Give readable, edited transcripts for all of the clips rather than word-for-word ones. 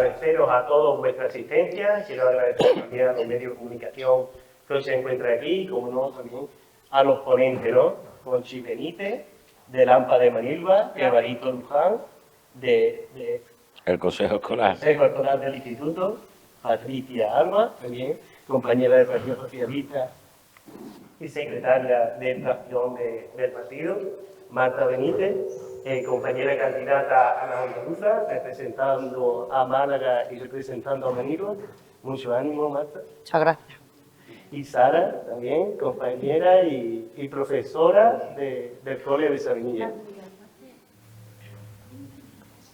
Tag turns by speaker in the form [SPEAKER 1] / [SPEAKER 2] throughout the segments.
[SPEAKER 1] agradeceros a todos vuestra asistencia, quiero agradecer también a los medios de comunicación que hoy se encuentran aquí, y como no, también a los ponentes, ¿no? Conchi Benítez, de Lampa de Manilva, y Alvarito Luján,
[SPEAKER 2] el Consejo Escolar.
[SPEAKER 1] Consejo Escolar del Instituto, Patricia Alba, también compañera del Partido Socialista y secretaria de fracción del partido, Marta Benítez, compañera candidata a la andaluza, representando a Málaga y representando a Manilva. Mucho ánimo, Marta.
[SPEAKER 3] Muchas gracias.
[SPEAKER 1] Y Sara, también, compañera y profesora del Cole de Sabinilla.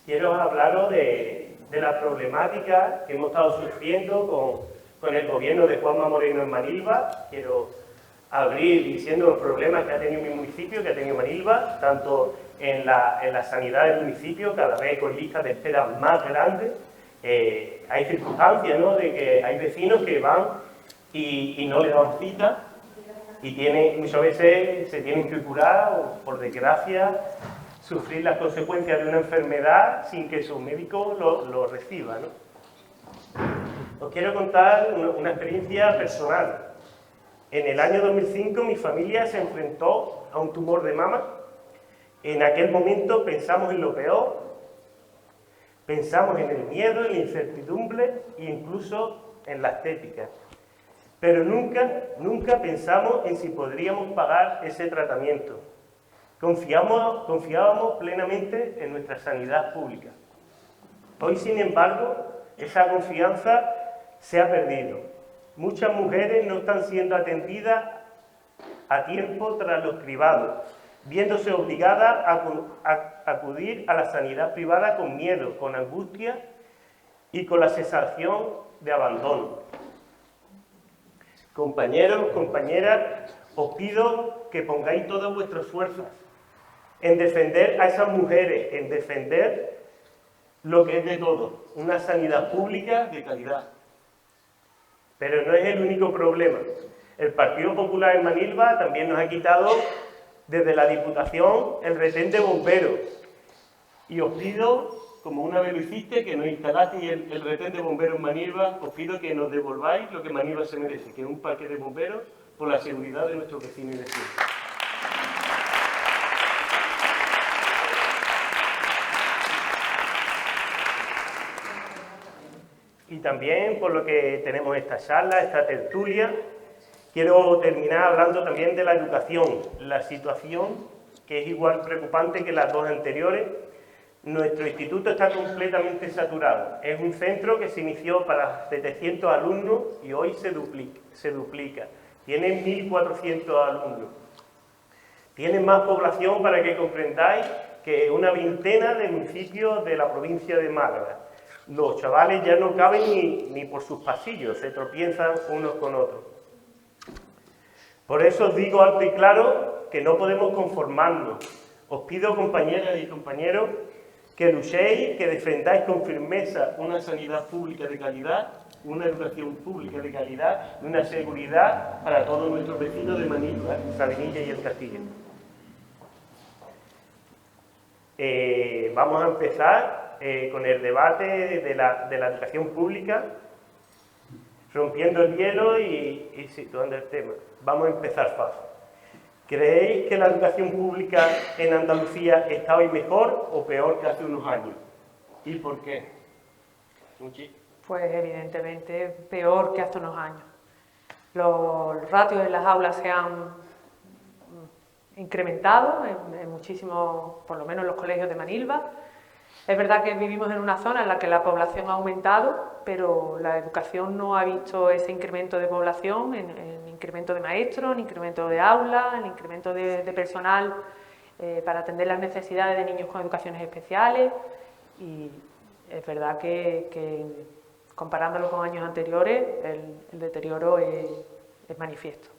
[SPEAKER 1] Quiero hablaros de la problemática que hemos estado sufriendo con el gobierno de Juanma Moreno en Manilva. Quiero abrir diciendo los problemas que ha tenido mi municipio, que ha tenido Manilva, tanto en la sanidad del municipio, cada vez con listas de espera más grandes. Hay circunstancias, ¿no?, de que hay vecinos que van y no le dan cita y muchas veces se tienen que curar o, por desgracia, sufrir las consecuencias de una enfermedad sin que su médico lo reciba, ¿no? Os quiero contar una experiencia personal. En el año 2005 mi familia se enfrentó a un tumor de mama. En aquel momento pensamos en lo peor, pensamos en el miedo, en la incertidumbre e incluso en la estética. Pero nunca pensamos en si podríamos pagar ese tratamiento. Confiábamos plenamente en nuestra sanidad pública. Hoy, sin embargo, esa confianza se ha perdido. Muchas mujeres no están siendo atendidas a tiempo tras los cribados, viéndose obligadas a acudir a la sanidad privada con miedo, con angustia y con la sensación de abandono. Compañeros, compañeras, os pido que pongáis todo vuestro esfuerzo en defender a esas mujeres, en defender lo que es de todos, una sanidad pública de calidad. Pero no es el único problema. El Partido Popular en Manilva también nos ha quitado desde la Diputación el retén de bomberos. Y os pido, como una vez lo hiciste, que nos instalasteis el retén de bomberos en Manilva, os pido que nos devolváis lo que Manilva se merece, que es un parque de bomberos por la seguridad de nuestros vecinos y vecinas. Y también, por lo que tenemos esta charla, esta tertulia, quiero terminar hablando también de la educación, la situación que es igual preocupante que las dos anteriores. Nuestro instituto está completamente saturado. Es un centro que se inició para 700 alumnos y hoy se duplica. Tiene 1.400 alumnos. Tiene más población, para que comprendáis, que una veintena de municipios de la provincia de Málaga. Los chavales ya no caben ni por sus pasillos, se tropiezan unos con otros. Por eso os digo alto y claro que no podemos conformarnos. Os pido, compañeras y compañeros, que luchéis, que defendáis con firmeza una sanidad pública de calidad, una educación pública de calidad y una seguridad para todos nuestros vecinos de Manilva, Sabinilla y El Castillo. Vamos a empezar con el debate de la educación pública, rompiendo el hielo y situando el tema. Vamos a empezar fácil. ¿Creéis que la educación pública en Andalucía está hoy mejor o peor que hace unos años? ¿Y por qué? ¿Muchi?
[SPEAKER 3] Pues evidentemente peor que hace unos años. Los ratios en las aulas se han incrementado en muchísimos, por lo menos en los colegios de Manilva. Es verdad que vivimos en una zona en la que la población ha aumentado, pero la educación no ha visto ese incremento de población, en incremento de maestros, en incremento de aulas, en incremento de personal para atender las necesidades de niños con educaciones especiales. Y es verdad que comparándolo con años anteriores, el deterioro es manifiesto.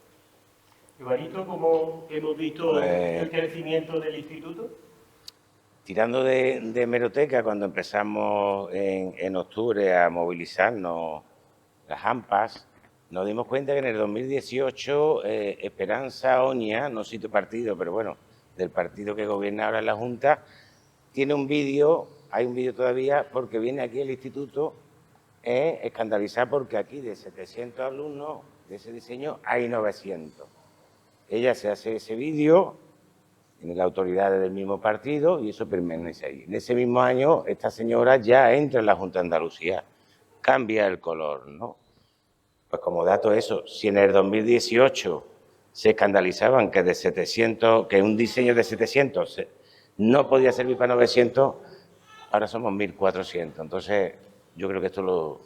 [SPEAKER 1] Ibarito, ¿cómo hemos visto el crecimiento del instituto?
[SPEAKER 2] Tirando de hemeroteca, cuando empezamos en octubre a movilizarnos las AMPAs, nos dimos cuenta que en el 2018 Esperanza Oña, no cito partido, pero bueno, del partido que gobierna ahora en la Junta, tiene un vídeo hay un vídeo todavía, porque viene aquí el instituto escandalizar porque aquí de 700 alumnos de ese diseño hay 900. Ella se hace ese vídeo, tiene las autoridades del mismo partido y eso permanece ahí. En ese mismo año, esta señora ya entra en la Junta de Andalucía, cambia el color, ¿no? Pues como dato eso, si en el 2018 se escandalizaban que de 700, que un diseño de 700 no podía servir para 900, ahora somos 1.400. Entonces, yo creo que esto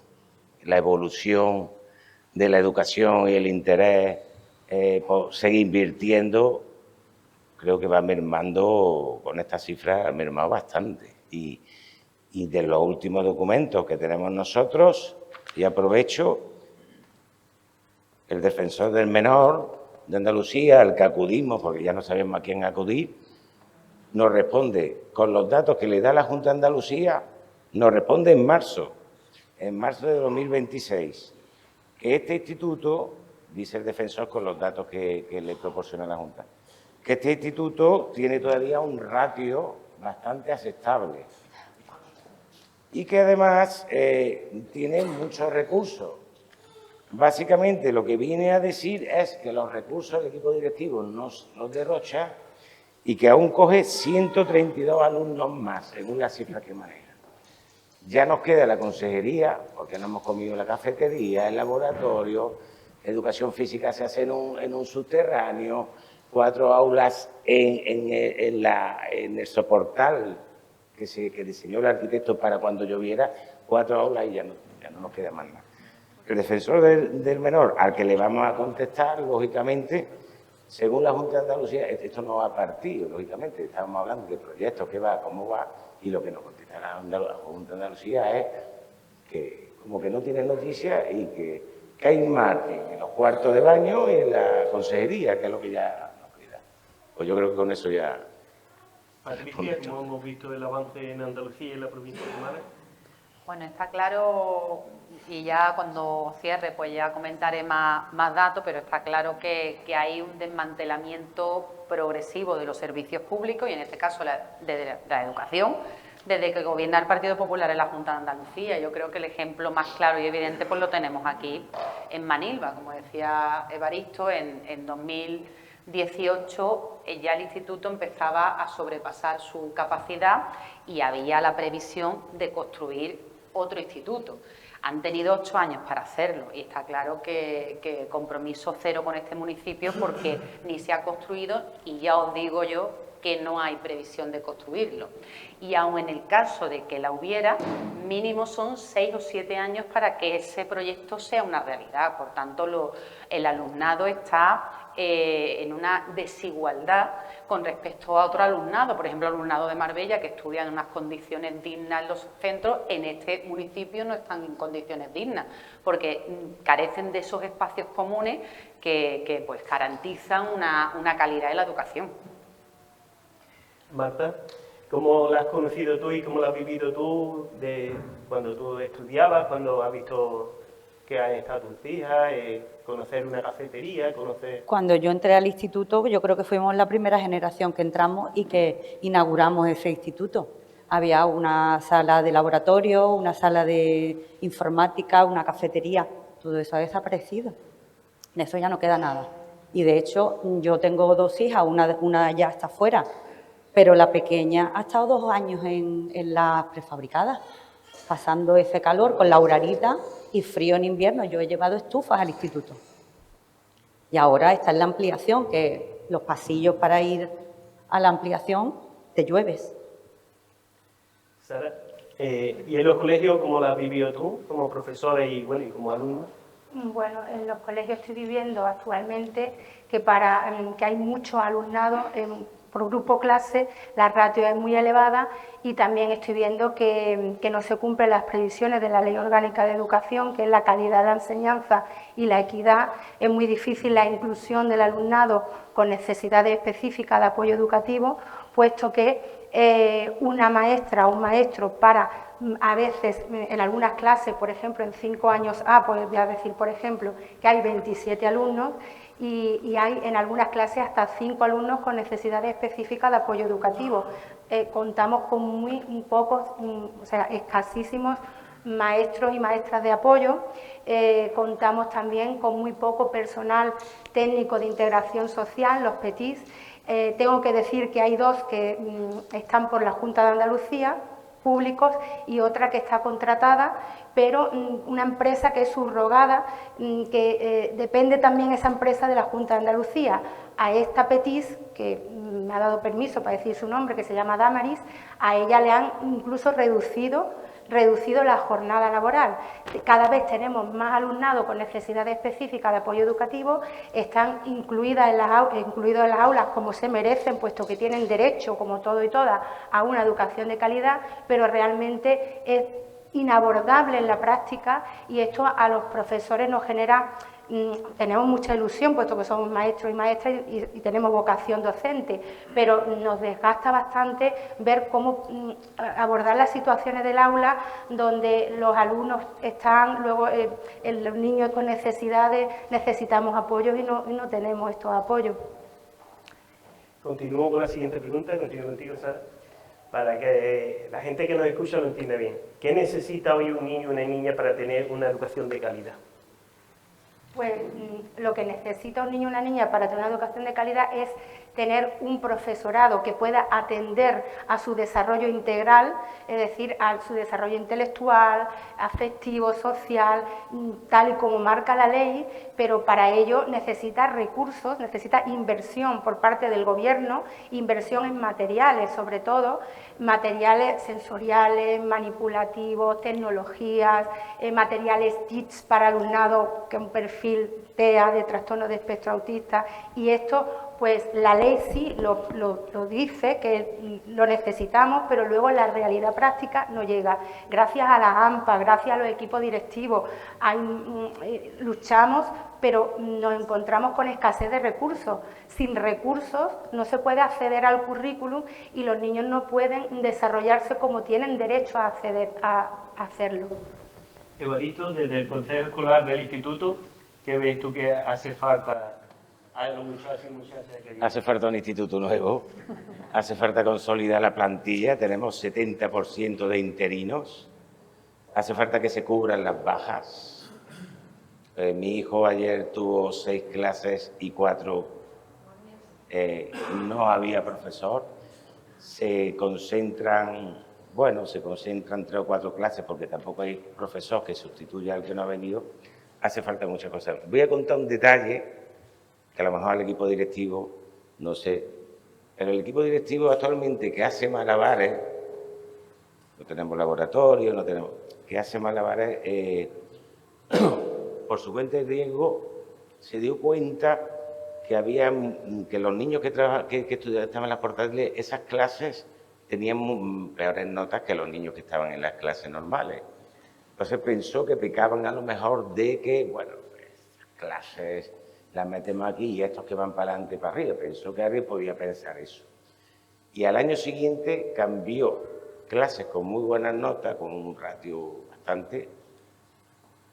[SPEAKER 2] la evolución de la educación y el interés por seguir invirtiendo, creo que va mermando, con estas cifras, ha mermado bastante. Y de los últimos documentos que tenemos nosotros, y aprovecho, el defensor del menor de Andalucía, al que acudimos, porque ya no sabemos a quién acudir, nos responde con los datos que le da la Junta de Andalucía, nos responde en marzo de 2026, que este instituto, dice el defensor con los datos que le proporciona la Junta, que este instituto tiene todavía un ratio bastante aceptable y que además tiene muchos recursos. Básicamente lo que viene a decir es que los recursos del equipo directivo no los derrocha y que aún coge 132 alumnos más, según las cifras que maneja. Ya nos queda la consejería, porque no hemos comido la cafetería, el laboratorio, educación física se hace en un subterráneo, 4 aulas en el soportal que diseñó el arquitecto para cuando lloviera, 4 aulas y ya no nos queda más nada. El defensor del menor, al que le vamos a contestar, lógicamente, según la Junta de Andalucía, esto no va a partir, lógicamente, estamos hablando de proyectos, qué va, cómo va, y lo que nos contesta la Junta de Andalucía es que como que no tiene noticias y que hay margen en los cuartos de baño y en la consejería, que es lo que ya nos queda. Pues yo creo que con eso ya...
[SPEAKER 1] Patricia, ¿cómo hemos visto el avance en Andalucía y en la provincia de Málaga?
[SPEAKER 4] Bueno, está claro, y ya cuando cierre pues ya comentaré más datos, pero está claro que hay un desmantelamiento progresivo de los servicios públicos y en este caso de la educación, desde que gobierna el Partido Popular en la Junta de Andalucía. Yo creo que el ejemplo más claro y evidente pues lo tenemos aquí en Manilva. Como decía Evaristo, en 2018 ya el instituto empezaba a sobrepasar su capacidad y había la previsión de construir otro instituto. Han tenido 8 años para hacerlo y está claro que compromiso cero con este municipio porque ni se ha construido y ya os digo yo que no hay previsión de construirlo. Y aun en el caso de que la hubiera, mínimo son 6 o 7 años para que ese proyecto sea una realidad. Por tanto, el alumnado está en una desigualdad con respecto a otro alumnado, por ejemplo, el alumnado de Marbella, que estudia en unas condiciones dignas en los centros, en este municipio no están en condiciones dignas, porque carecen de esos espacios comunes que pues garantizan una calidad en la educación.
[SPEAKER 1] Marta, ¿cómo la has conocido tú y cómo la has vivido tú de cuando tú estudiabas, cuando has visto que han estado tus hijas, conocer una cafetería, conocer...?
[SPEAKER 5] Cuando yo entré al instituto, yo creo que fuimos la primera generación que entramos y que inauguramos ese instituto. Había una sala de laboratorio, una sala de informática, una cafetería. Todo eso ha desaparecido. De eso ya no queda nada. Y, de hecho, yo tengo 2 hijas, una ya está fuera, pero la pequeña ha estado 2 años en las prefabricadas, pasando ese calor con la horarita y frío en invierno. Yo he llevado estufas al instituto. Y ahora está en la ampliación, que los pasillos para ir a la ampliación te llueves.
[SPEAKER 1] Sara, ¿y en los colegios cómo la has vivido tú, como profesora y como alumna?
[SPEAKER 6] Bueno, en los colegios estoy viviendo actualmente que hay mucho alumnado por grupo clase, la ratio es muy elevada y también estoy viendo que no se cumplen las previsiones de la Ley Orgánica de Educación, que es la calidad de la enseñanza y la equidad. Es muy difícil la inclusión del alumnado con necesidades específicas de apoyo educativo, puesto que una maestra o un maestro para, a veces, en algunas clases, por ejemplo, en 5 años pues voy a decir, por ejemplo, que hay 27 alumnos y hay en algunas clases hasta 5 alumnos con necesidades específicas de apoyo educativo. Contamos con muy pocos, o sea, escasísimos maestros y maestras de apoyo. Contamos también con muy poco personal técnico de integración social, los PETIS. Tengo que decir que hay 2 que están por la Junta de Andalucía, públicos, y otra que está contratada, pero una empresa que es subrogada, que depende también esa empresa de la Junta de Andalucía. A esta PETIS, que me ha dado permiso para decir su nombre, que se llama Damaris, a ella le han incluso reducido la jornada laboral. Cada vez tenemos más alumnado con necesidades específicas de apoyo educativo, están incluidos en las aulas como se merecen, puesto que tienen derecho, como todo y todas, a una educación de calidad, pero realmente es inabordable en la práctica, y esto a los profesores nos genera... Tenemos mucha ilusión, puesto que somos maestros y maestras y tenemos vocación docente, pero nos desgasta bastante ver cómo abordar las situaciones del aula donde los alumnos están, luego los niños con necesidades, necesitamos apoyos y no tenemos estos apoyos.
[SPEAKER 1] Continúo con la siguiente pregunta, continúo contigo, Sara, para que la gente que nos escucha lo entienda bien. ¿Qué necesita hoy un niño o una niña para tener una educación de calidad?
[SPEAKER 6] Pues lo que necesita un niño o una niña para tener una educación de calidad es tener un profesorado que pueda atender a su desarrollo integral, es decir, a su desarrollo intelectual, afectivo, social, tal y como marca la ley, pero para ello necesita recursos, necesita inversión por parte del Gobierno, inversión en materiales, sobre todo, materiales sensoriales, manipulativos, tecnologías, materiales TICS para alumnado que un perfil TEA de trastorno de espectro autista, y esto pues la ley sí lo dice, que lo necesitamos, pero luego la realidad práctica no llega. Gracias a la AMPA, gracias a los equipos directivos, luchamos, pero nos encontramos con escasez de recursos. Sin recursos no se puede acceder al currículum y los niños no pueden desarrollarse como tienen derecho a acceder a hacerlo.
[SPEAKER 1] Evarito, desde el Consejo Escolar del Instituto, ¿qué ves tú que hace falta?
[SPEAKER 2] Hace falta un instituto nuevo, hace falta consolidar la plantilla, tenemos 70% de interinos, hace falta que se cubran las bajas. Mi hijo ayer tuvo 6 clases y 4 no había profesor, se concentran 3 o 4 clases porque tampoco hay profesor que sustituya al que no ha venido, hace falta muchas cosas. Voy a contar un detalle que a lo mejor el equipo directivo, no sé, pero el equipo directivo actualmente que hace malabares, no tenemos laboratorio, no tenemos, que hace malabares, por su cuenta de riesgo, se dio cuenta que los niños que estaban en las portátiles, esas clases tenían peores notas que los niños que estaban en las clases normales. Entonces pensó que pecaban a lo mejor de que, bueno, pues, clases las metemos aquí y estos que van para adelante y para arriba. Pensó que alguien podía pensar eso. Y al año siguiente cambió clases con muy buenas notas, con un ratio bastante,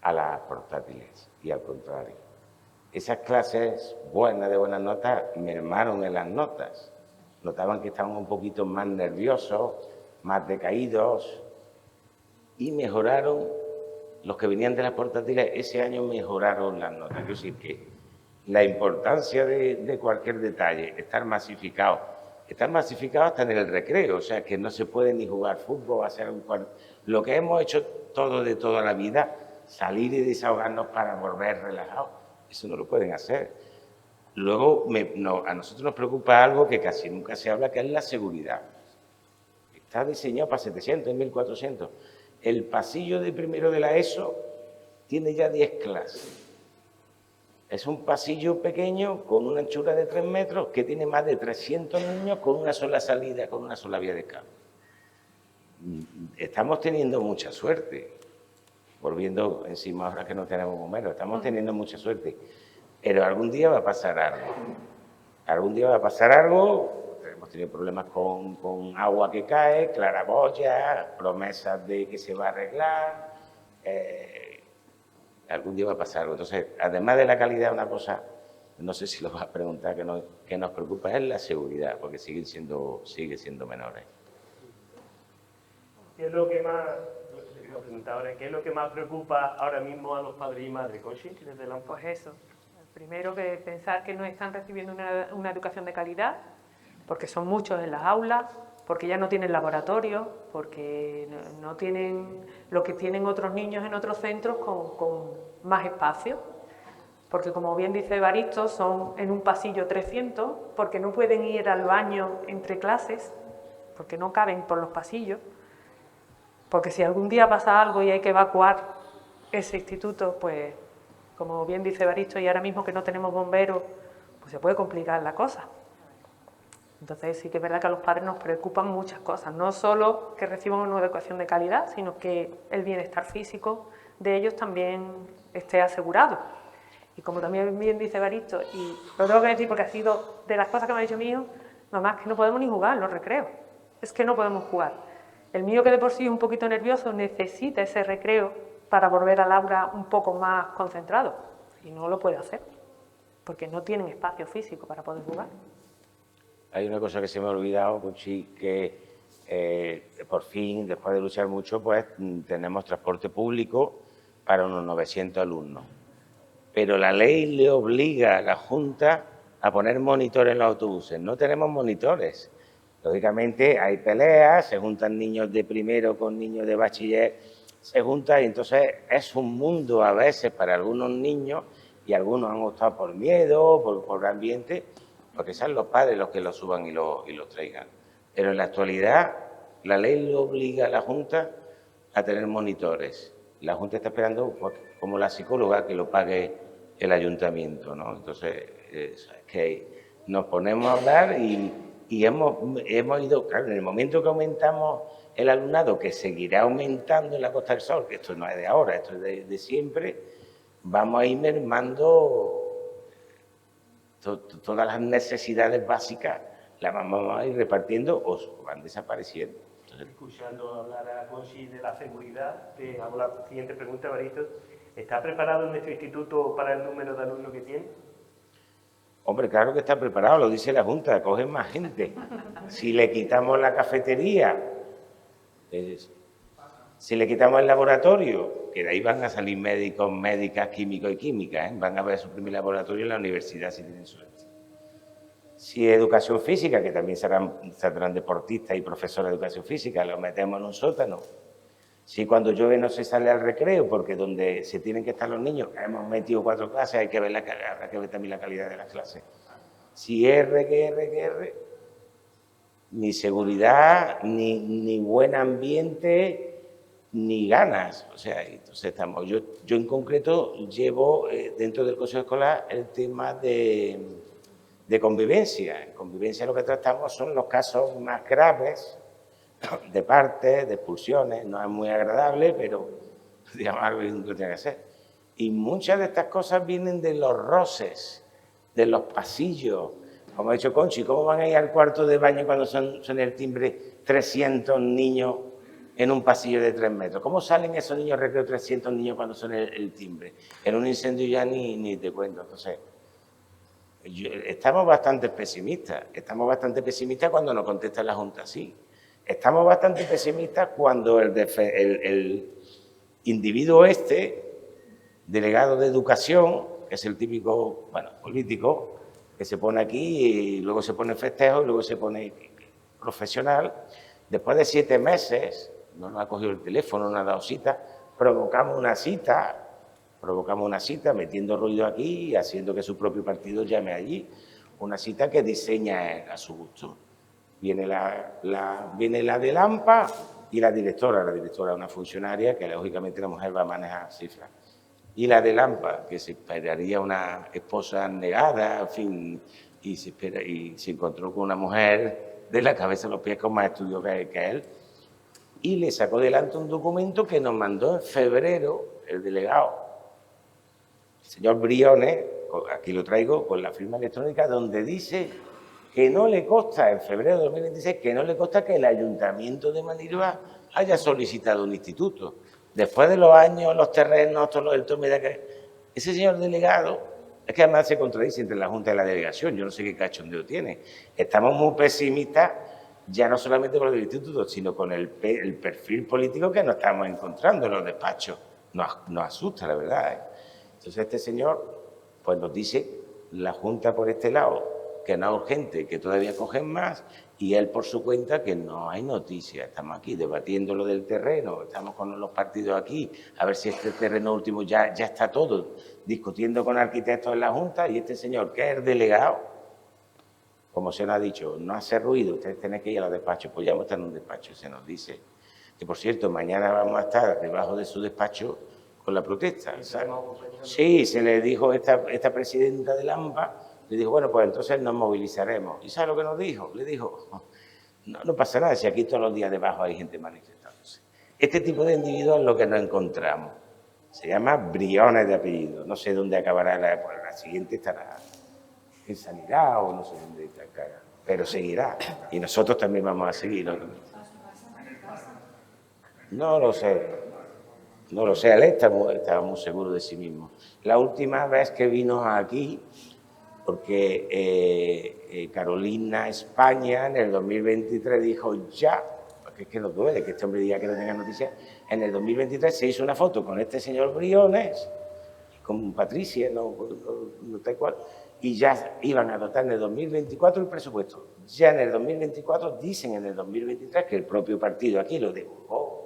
[SPEAKER 2] a las portátiles. Y al contrario. Esas clases buenas, de buenas notas, mermaron en las notas. Notaban que estaban un poquito más nerviosos, más decaídos, y mejoraron, los que venían de las portátiles, ese año mejoraron las notas. Es decir, que la importancia de cualquier detalle, estar masificado hasta en el recreo, o sea, que no se puede ni jugar fútbol, lo que hemos hecho todo de toda la vida, salir y desahogarnos para volver relajados, eso no lo pueden hacer. Luego, a nosotros nos preocupa algo que casi nunca se habla, que es la seguridad. Está diseñado para 700 y 1400. El pasillo de primero de la ESO tiene ya 10 clases. Es un pasillo pequeño con una anchura de 3 metros que tiene más de 300 niños con una sola salida, con una sola vía de escape. Estamos teniendo mucha suerte. Volviendo encima ahora que no tenemos bomberos, estamos teniendo mucha suerte. Pero algún día va a pasar algo. Algún día va a pasar algo. Hemos tenido problemas con agua que cae, claraboyas, promesas de que se va a arreglar. Algún día va a pasar algo. Entonces, además de la calidad, una cosa no sé si lo vas a preguntar, que nos preocupa es la seguridad, porque sigue siendo menores.
[SPEAKER 1] ¿Qué es lo que más, qué es lo que más preocupa ahora mismo a los padres y madres, Conchi, desde la
[SPEAKER 3] Pues eso, primero que pensar que no están recibiendo una educación de calidad, porque son muchos en las aulas, porque ya no tienen laboratorio, porque no tienen lo que tienen otros niños en otros centros con más espacio, porque como bien dice Evaristo, son en un pasillo 300, porque no pueden ir al baño entre clases, porque no caben por los pasillos, porque si algún día pasa algo y hay que evacuar ese instituto, pues como bien dice Evaristo, y ahora mismo que no tenemos bomberos, pues se puede complicar la cosa. Entonces sí que es verdad que a los padres nos preocupan muchas cosas, no solo que reciban una educación de calidad, sino que el bienestar físico de ellos también esté asegurado. Y como también bien dice Evaristo, y lo tengo que decir porque ha sido de las cosas que me ha dicho mi hijo, mamá, es que no podemos ni jugar en los recreos, es que no podemos jugar. El mío, que de por sí es un poquito nervioso, necesita ese recreo para volver al aula un poco más concentrado, y no lo puede hacer, porque no tienen espacio físico para poder jugar.
[SPEAKER 2] Hay una cosa que se me ha olvidado, Conchi, que por fin, después de luchar mucho, pues tenemos transporte público para unos 900 alumnos. Pero la ley le obliga a la Junta a poner monitores en los autobuses. No tenemos monitores. Lógicamente hay peleas, se juntan niños de primero con niños de bachiller, se juntan y entonces es un mundo a veces para algunos niños, y algunos han optado por miedo, por ambiente, porque sean los padres los que los suban y los traigan. Pero en la actualidad la ley le obliga a la Junta a tener monitores. La Junta está esperando, pues, como la psicóloga, que lo pague el ayuntamiento, ¿no? Entonces, es que nos ponemos a hablar y hemos ido, claro, en el momento que aumentamos el alumnado, que seguirá aumentando en la Costa del Sol, que esto no es de ahora, esto es de siempre, vamos a ir mermando todas las necesidades básicas, las vamos a ir repartiendo o van desapareciendo.
[SPEAKER 1] Escuchando hablar a Conchi de la seguridad, te hago la siguiente pregunta, Evaristo. ¿Está preparado nuestro instituto para el número de alumnos que tiene?
[SPEAKER 2] Hombre, claro que está preparado, lo dice la Junta, cogen más gente. Si le quitamos la cafetería, si le quitamos el laboratorio, que de ahí van a salir médicos, médicas, químicos y químicas, van a ver su primer laboratorio en la universidad si tienen suerte. Si educación física, que también saldrán deportistas y profesores de educación física, los metemos en un sótano. Si cuando llueve no se sale al recreo, porque donde se tienen que estar los niños, hemos metido 4 clases, hay que ver también la calidad de las clases. Si R, ni seguridad, ni buen ambiente, ni ganas. O sea, entonces estamos. Yo en concreto llevo dentro del Consejo Escolar el tema de convivencia. En convivencia lo que tratamos son los casos más graves de partes, de expulsiones. No es muy agradable, pero digamos algo que tiene que hacer. Y muchas de estas cosas vienen de los roces, de los pasillos. Como ha dicho Conchi, ¿cómo van a ir al cuarto de baño cuando son el timbre 300 niños en un pasillo de 3 metros? ¿Cómo salen esos niños recreo 300 niños cuando son el timbre? En un incendio ya ni te cuento. Entonces, estamos bastante pesimistas cuando nos contesta la Junta así. Estamos bastante pesimistas cuando el individuo delegado de educación, que es el típico, político, que se pone aquí y luego se pone festejo y luego se pone profesional, después de 7 meses, no nos ha cogido el teléfono, no nos ha dado cita, provocamos una cita metiendo ruido aquí y haciendo que su propio partido llame allí, una cita que diseña a su gusto. Viene la de AMPA y la directora, una funcionaria que lógicamente la mujer va a manejar cifras. Y la de AMPA, que se esperaría una esposa negada, en fin, y se encontró con una mujer de la cabeza a los pies con más estudios que él, y le sacó delante un documento que nos mandó en febrero el delegado, el señor Briones, aquí lo traigo con la firma electrónica, donde dice que no le consta, en febrero de 2026, que no le consta que el Ayuntamiento de Manilva haya solicitado un instituto. Después de los años, los terrenos, todo el tome de aquel, ese señor delegado Es que además se contradice entre la Junta y la delegación. Yo no sé qué cachondeo tiene. Estamos muy pesimistas, ya no solamente con el instituto, sino con el perfil político que nos estamos encontrando en los despachos. Nos asusta, la verdad, ¿eh? Entonces este señor pues nos dice, la Junta por este lado, que no es urgente, que todavía cogen más, y él por su cuenta que no hay noticias. Estamos aquí debatiendo lo del terreno, estamos con los partidos aquí, a ver si este terreno último ya está todo, discutiendo con arquitectos en la Junta, y este señor, que es el delegado, como se nos ha dicho, no hace ruido, ustedes tienen que ir a los despachos, pues ya vamos a estar en un despacho, se nos dice. Que por cierto, mañana vamos a estar debajo de su despacho con la protesta. Sí, se le dijo esta presidenta del AMPA, le dijo, bueno, pues entonces nos movilizaremos. ¿Y sabe lo que nos dijo? Le dijo, no pasa nada, si aquí todos los días debajo hay gente manifestándose. Este tipo de individuos es lo que nos encontramos. Se llama Briones de apellido. No sé dónde acabará la siguiente, estará en Sanidad o no sé dónde estará, pero seguirá. Y nosotros también vamos a seguir, ¿no? No lo sé. No lo sé, él estaba muy seguro de sí mismo. La última vez que vino aquí, porque Carolina España en el 2023 dijo ya, porque es que nos duele que este hombre diga que no tenga noticias, en el 2023 se hizo una foto con este señor Briones, con Patricia, no tal cual, y ya iban a dotar en el 2024 el presupuesto. Ya en el 2024, dicen en el 2023, que el propio partido aquí lo divulgó,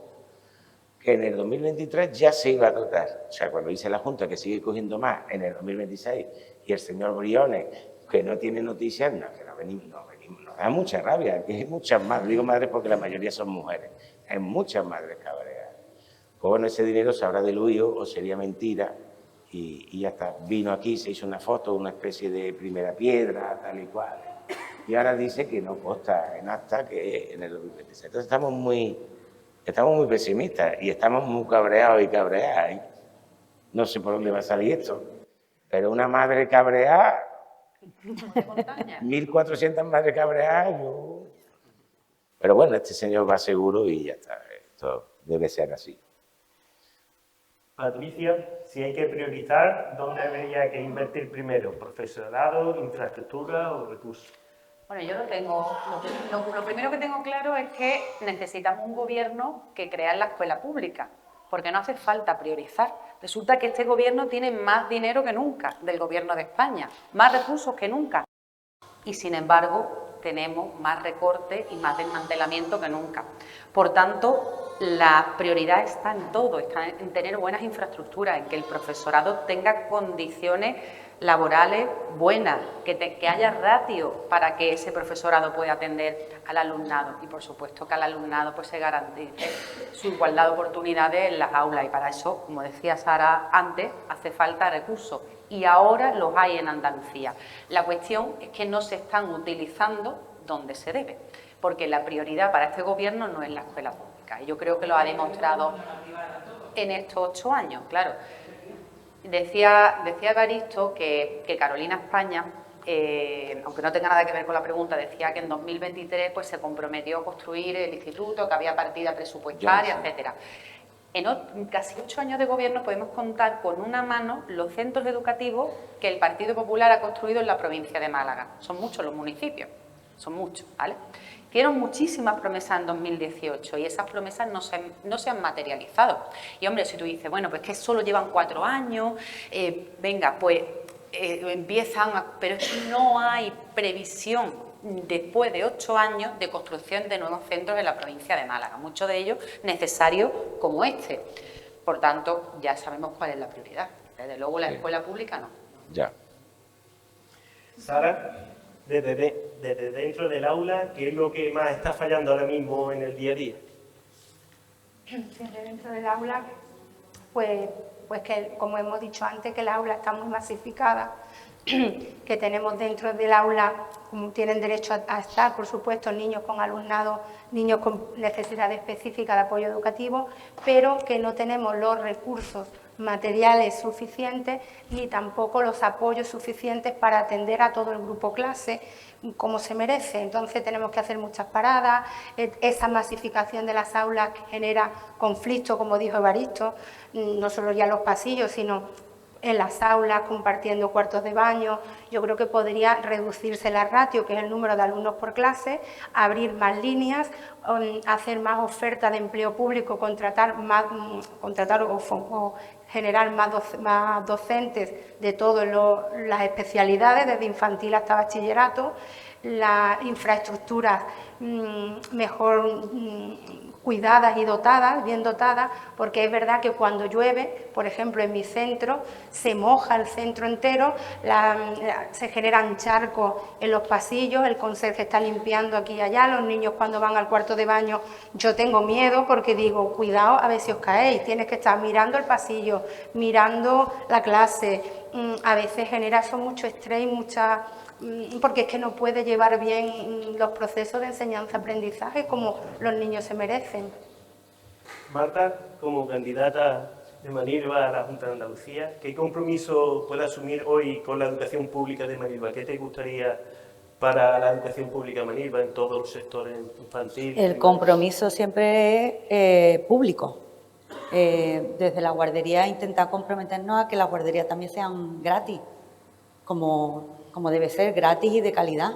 [SPEAKER 2] que en el 2023 ya se iba a dotar. O sea, cuando dice la Junta que sigue cogiendo más en el 2026 y el señor Briones, que no tiene noticias, nos da mucha rabia, que hay muchas madres, digo madres porque la mayoría son mujeres, hay muchas madres cabreadas. Pues bueno, ese dinero se habrá diluido o sería mentira y ya está. Vino aquí, se hizo una foto, una especie de primera piedra, tal y cual. Y ahora dice que no consta en acta que en el 2026. Entonces estamos muy pesimistas y estamos muy cabreados y cabreadas, ¿eh? No sé por dónde va a salir esto, pero una madre cabreada, 1.400 madres cabreadas, yo... Pero bueno, este señor va seguro y ya está, esto debe ser así.
[SPEAKER 1] Patricia, si hay que priorizar, ¿dónde habría que invertir primero? ¿Profesorado, infraestructura o recursos?
[SPEAKER 4] Bueno, yo lo primero que tengo claro es que necesitamos un gobierno que crea la escuela pública, porque no hace falta priorizar. Resulta que este gobierno tiene más dinero que nunca del gobierno de España, más recursos que nunca. Y sin embargo, tenemos más recortes y más desmantelamiento que nunca. Por tanto, la prioridad está en todo, está en tener buenas infraestructuras, en que el profesorado tenga condiciones laborales buenas, que haya ratio para que ese profesorado pueda atender al alumnado y, por supuesto, que al alumnado pues, se garantice su igualdad de oportunidades en las aulas. Y para eso, como decía Sara antes, hace falta recursos y ahora los hay en Andalucía. La cuestión es que no se están utilizando donde se debe, porque la prioridad para este gobierno no es la escuela pública. Y yo creo que lo ha demostrado en estos 8 años, claro. Decía Evaristo que Carolina España, aunque no tenga nada que ver con la pregunta, decía que en 2023 pues, se comprometió a construir el instituto, que había partida presupuestaria, etcétera. En casi 8 años de gobierno podemos contar con una mano los centros educativos que el Partido Popular ha construido en la provincia de Málaga. Son muchos los municipios, son muchos, ¿vale? Hicieron muchísimas promesas en 2018 y esas promesas no se han materializado. Y hombre, si tú dices, bueno, pues que solo llevan 4 años, venga, pues empiezan, pero es que no hay previsión después de 8 años de construcción de nuevos centros en la provincia de Málaga, muchos de ellos necesarios como este. Por tanto, ya sabemos cuál es la prioridad. Desde luego la escuela pública no.
[SPEAKER 2] Ya.
[SPEAKER 1] Sara, desde dentro del aula, ¿qué es lo que más está fallando ahora mismo en el día a día?
[SPEAKER 6] Desde dentro del aula, pues que, como hemos dicho antes, que el aula está muy masificada, que tenemos dentro del aula, como tienen derecho a estar, por supuesto, niños con alumnado, niños con necesidades específicas de apoyo educativo, pero que no tenemos los recursos materiales suficientes ni tampoco los apoyos suficientes para atender a todo el grupo clase como se merece. Entonces tenemos que hacer muchas paradas, esa masificación de las aulas genera conflicto, como dijo Evaristo, no solo ya en los pasillos, sino en las aulas, compartiendo cuartos de baño. Yo creo que podría reducirse la ratio, que es el número de alumnos por clase, abrir más líneas, hacer más oferta de empleo público, contratar o generar más docentes de todas las especialidades, desde infantil hasta bachillerato, las infraestructuras mejor cuidadas y dotadas, bien dotadas, porque es verdad que cuando llueve, por ejemplo en mi centro, se moja el centro entero, se generan charcos en los pasillos, el conserje está limpiando aquí y allá, los niños cuando van al cuarto de baño, yo tengo miedo porque digo, cuidado a ver si os caéis, tienes que estar mirando el pasillo, mirando la clase, a veces genera eso mucho estrés y porque es que no puede llevar bien los procesos de enseñanza-aprendizaje como los niños se merecen.
[SPEAKER 1] Marta, como candidata de Manilva a la Junta de Andalucía, ¿qué compromiso puede asumir hoy con la educación pública de Manilva? ¿Qué te gustaría para la educación pública de Manilva en todos los sectores infantiles?
[SPEAKER 5] El compromiso siempre es público. Desde la guardería intentar comprometernos a que las guarderías también sean gratis, como debe ser, gratis y de calidad.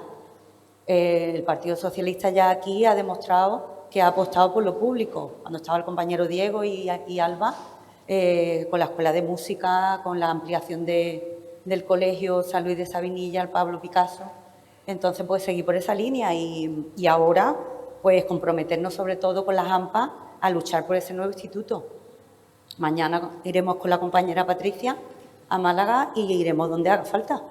[SPEAKER 5] El Partido Socialista ya aquí ha demostrado que ha apostado por lo público. Cuando estaba el compañero Diego y Alba, con la escuela de música, con la ampliación del colegio San Luis de Sabinilla, el Pablo Picasso. Entonces, pues seguir por esa línea y ahora, pues comprometernos sobre todo con las AMPA a luchar por ese nuevo instituto. Mañana iremos con la compañera Patricia a Málaga y iremos donde haga falta.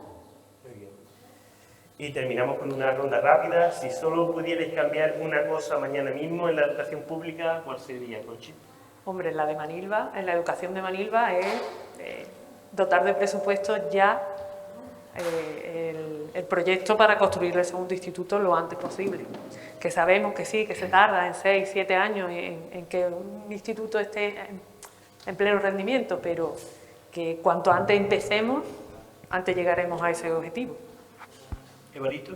[SPEAKER 1] Y terminamos con una ronda rápida. Si solo pudierais cambiar una cosa mañana mismo en la educación pública, ¿cuál sería, Conchi?
[SPEAKER 3] Hombre, en la educación de Manilva es dotar de presupuesto ya el proyecto para construir el segundo instituto lo antes posible. Que sabemos que sí, que se tarda en 6, 7 años en que un instituto esté en pleno rendimiento, pero que cuanto antes empecemos, antes llegaremos a ese objetivo.
[SPEAKER 1] Evaristo.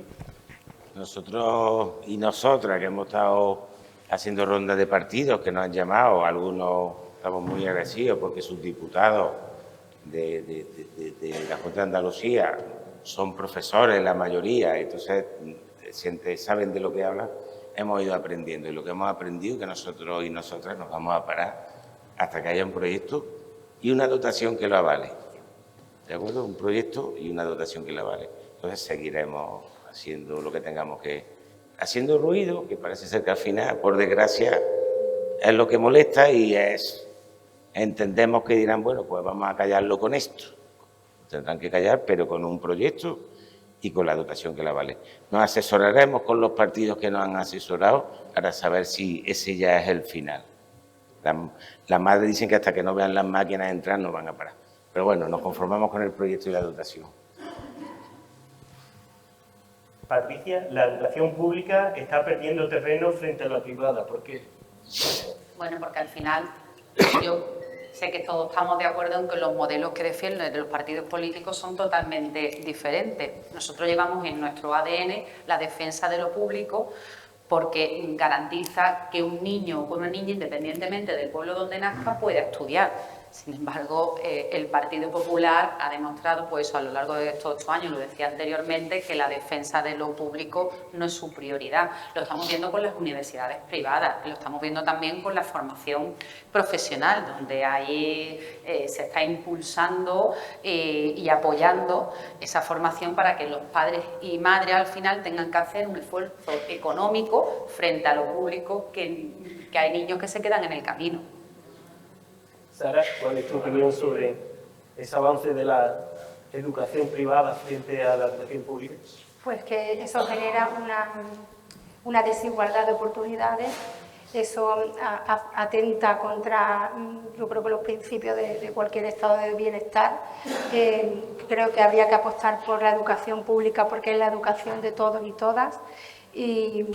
[SPEAKER 2] Nosotros y nosotras que hemos estado haciendo rondas de partidos que nos han llamado, algunos estamos muy agradecidos porque sus diputados de la Junta de Andalucía son profesores la mayoría, entonces saben de lo que hablan, hemos ido aprendiendo y lo que hemos aprendido es que nosotros y nosotras nos vamos a parar hasta que haya un proyecto y una dotación que lo avale. ¿De acuerdo? Un proyecto y una dotación que lo avale. Entonces seguiremos haciendo lo que tengamos que... Haciendo ruido, que parece ser que al final, por desgracia, es lo que molesta y entendemos que dirán, bueno, pues vamos a callarlo con esto. Tendrán que callar, pero con un proyecto y con la dotación que la vale. Nos asesoraremos con los partidos que nos han asesorado para saber si ese ya es el final. Las madres dicen que hasta que no vean las máquinas entrar no van a parar. Pero bueno, nos conformamos con el proyecto y la dotación.
[SPEAKER 1] Patricia, la educación pública está perdiendo terreno frente a la privada. ¿Por qué?
[SPEAKER 4] Bueno, porque al final yo sé que todos estamos de acuerdo en que los modelos que defienden los partidos políticos son totalmente diferentes. Nosotros llevamos en nuestro ADN la defensa de lo público porque garantiza que un niño o una niña, independientemente del pueblo donde nazca, pueda estudiar. Sin embargo, el Partido Popular ha demostrado, pues a lo largo de estos 8 años, lo decía anteriormente, que la defensa de lo público no es su prioridad. Lo estamos viendo con las universidades privadas, lo estamos viendo también con la formación profesional, donde ahí se está impulsando y apoyando esa formación para que los padres y madres al final tengan que hacer un esfuerzo económico frente a lo público, que hay niños que se quedan en el camino.
[SPEAKER 1] Sara, ¿cuál es tu opinión sobre ese avance de la educación privada frente a la educación pública?
[SPEAKER 6] Pues que eso genera una desigualdad de oportunidades, eso atenta contra, yo creo que los principios de cualquier estado de bienestar. Creo que habría que apostar por la educación pública porque es la educación de todos y todas y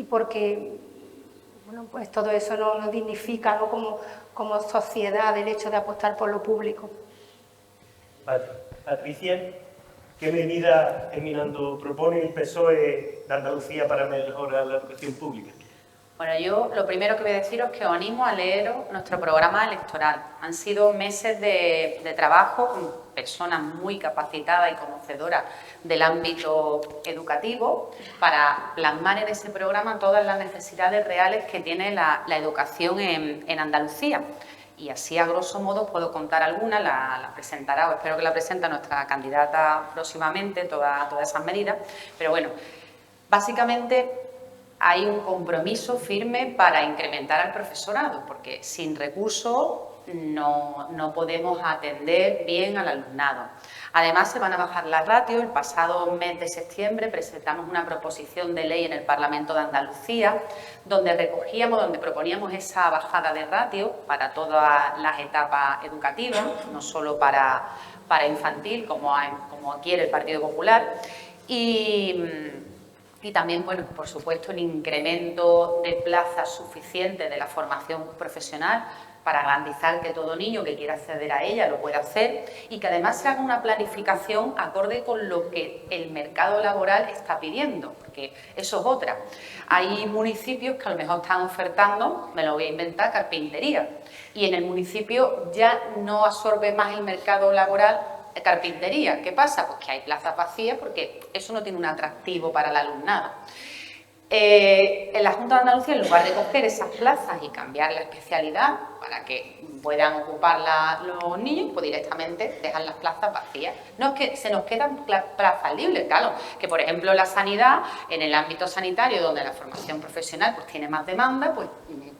[SPEAKER 6] porque bueno, pues todo eso nos dignifica, ¿no? como sociedad el hecho de apostar por lo público.
[SPEAKER 1] Patricia, ¿qué medida, terminando, propone el PSOE de Andalucía para mejorar la educación pública?
[SPEAKER 4] Bueno, yo lo primero que voy a deciros es que os animo a leer nuestro programa electoral. Han sido meses de trabajo con personas muy capacitadas y conocedoras del ámbito educativo para plasmar en ese programa todas las necesidades reales que tiene la educación en Andalucía. Y así, a grosso modo, puedo contar algunas, la presentará, o espero que la presente nuestra candidata próximamente, todas esas medidas. Pero bueno, básicamente hay un compromiso firme para incrementar al profesorado, porque sin recursos no podemos atender bien al alumnado. Además, se van a bajar las ratios. El pasado mes de septiembre presentamos una proposición de ley en el Parlamento de Andalucía donde proponíamos esa bajada de ratios para todas las etapas educativas, no solo para infantil, como quiere el Partido Popular, y también, bueno, por supuesto, el incremento de plazas suficientes de la formación profesional para garantizar que todo niño que quiera acceder a ella lo pueda hacer y que además se haga una planificación acorde con lo que el mercado laboral está pidiendo, porque eso es otra. Hay municipios que a lo mejor están ofertando, me lo voy a inventar, carpintería, y en el municipio ya no absorbe más el mercado laboral carpintería. ¿Qué pasa? Pues que hay plazas vacías porque eso no tiene un atractivo para el alumnado. En la Junta de Andalucía, en lugar de coger esas plazas y cambiar la especialidad para que puedan ocuparla los niños, pues directamente dejan las plazas vacías. No es que se nos quedan plazas libres, claro, que por ejemplo la sanidad, en el ámbito sanitario, donde la formación profesional pues tiene más demanda, pues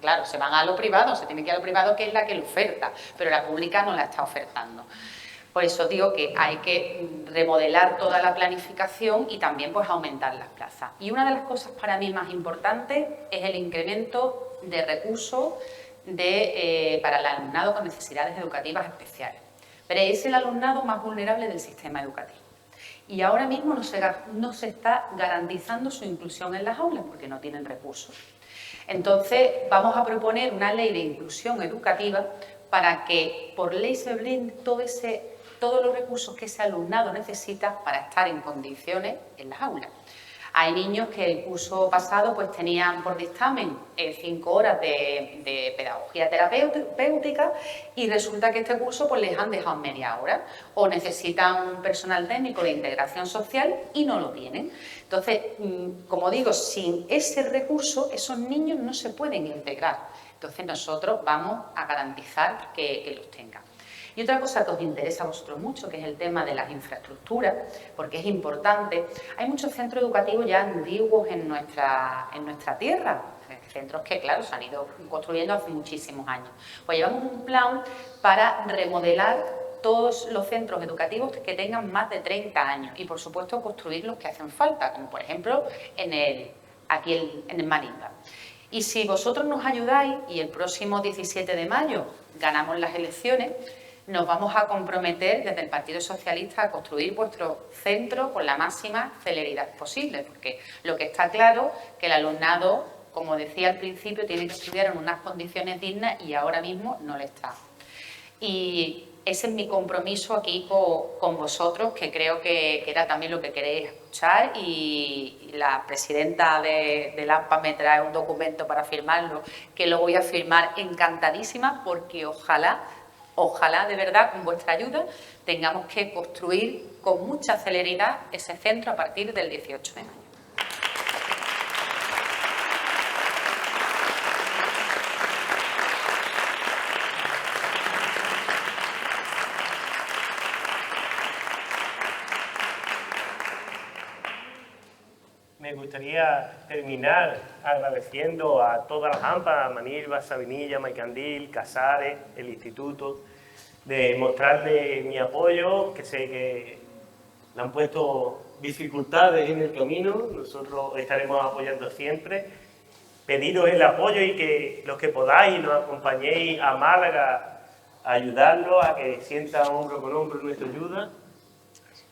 [SPEAKER 4] claro, se van a lo privado, se tiene que ir a lo privado, que es la que lo oferta, pero la pública no la está ofertando. Por eso digo que hay que remodelar toda la planificación y también pues aumentar las plazas. Y una de las cosas para mí más importantes es el incremento de recursos para el alumnado con necesidades educativas especiales. Pero es el alumnado más vulnerable del sistema educativo. Y ahora mismo no se está garantizando su inclusión en las aulas porque no tienen recursos. Entonces vamos a proponer una ley de inclusión educativa para que por ley se blinde todos los recursos que ese alumnado necesita para estar en condiciones en las aulas. Hay niños que el curso pasado pues tenían por dictamen 5 horas de pedagogía terapéutica y resulta que este curso pues les han dejado media hora o necesitan un personal técnico de integración social y no lo tienen. Entonces, como digo, sin ese recurso esos niños no se pueden integrar. Entonces nosotros vamos a garantizar que los tengan. Y otra cosa que os interesa a vosotros mucho, que es el tema de las infraestructuras, porque es importante. Hay muchos centros educativos ya antiguos en nuestra tierra, centros que, claro, se han ido construyendo hace muchísimos años. Pues llevamos un plan para remodelar todos los centros educativos que tengan más de 30 años y, por supuesto, construir los que hacen falta, como por ejemplo aquí en el Manilva. Y si vosotros nos ayudáis y el próximo 17 de mayo ganamos las elecciones, nos vamos a comprometer desde el Partido Socialista a construir vuestro centro con la máxima celeridad posible, porque lo que está claro es que el alumnado, como decía al principio, tiene que estudiar en unas condiciones dignas y ahora mismo no lo está. Y ese es mi compromiso aquí con vosotros, que creo que era también lo que queréis escuchar, y la presidenta de la AMPA me trae un documento para firmarlo, que lo voy a firmar encantadísima, porque ojalá de verdad, con vuestra ayuda, tengamos que construir con mucha celeridad ese centro a partir del 18 de mayo.
[SPEAKER 1] Me gustaría terminar agradeciendo a todas las AMPA, a Manilva, Sabinilla, Maicandil, Casares, el Instituto, de mostrarle mi apoyo, que sé que le han puesto dificultades en el camino, nosotros estaremos apoyando siempre. Pediros el apoyo y que los que podáis nos acompañéis a Málaga a ayudarlos, a que sientan hombro con hombro nuestra ayuda.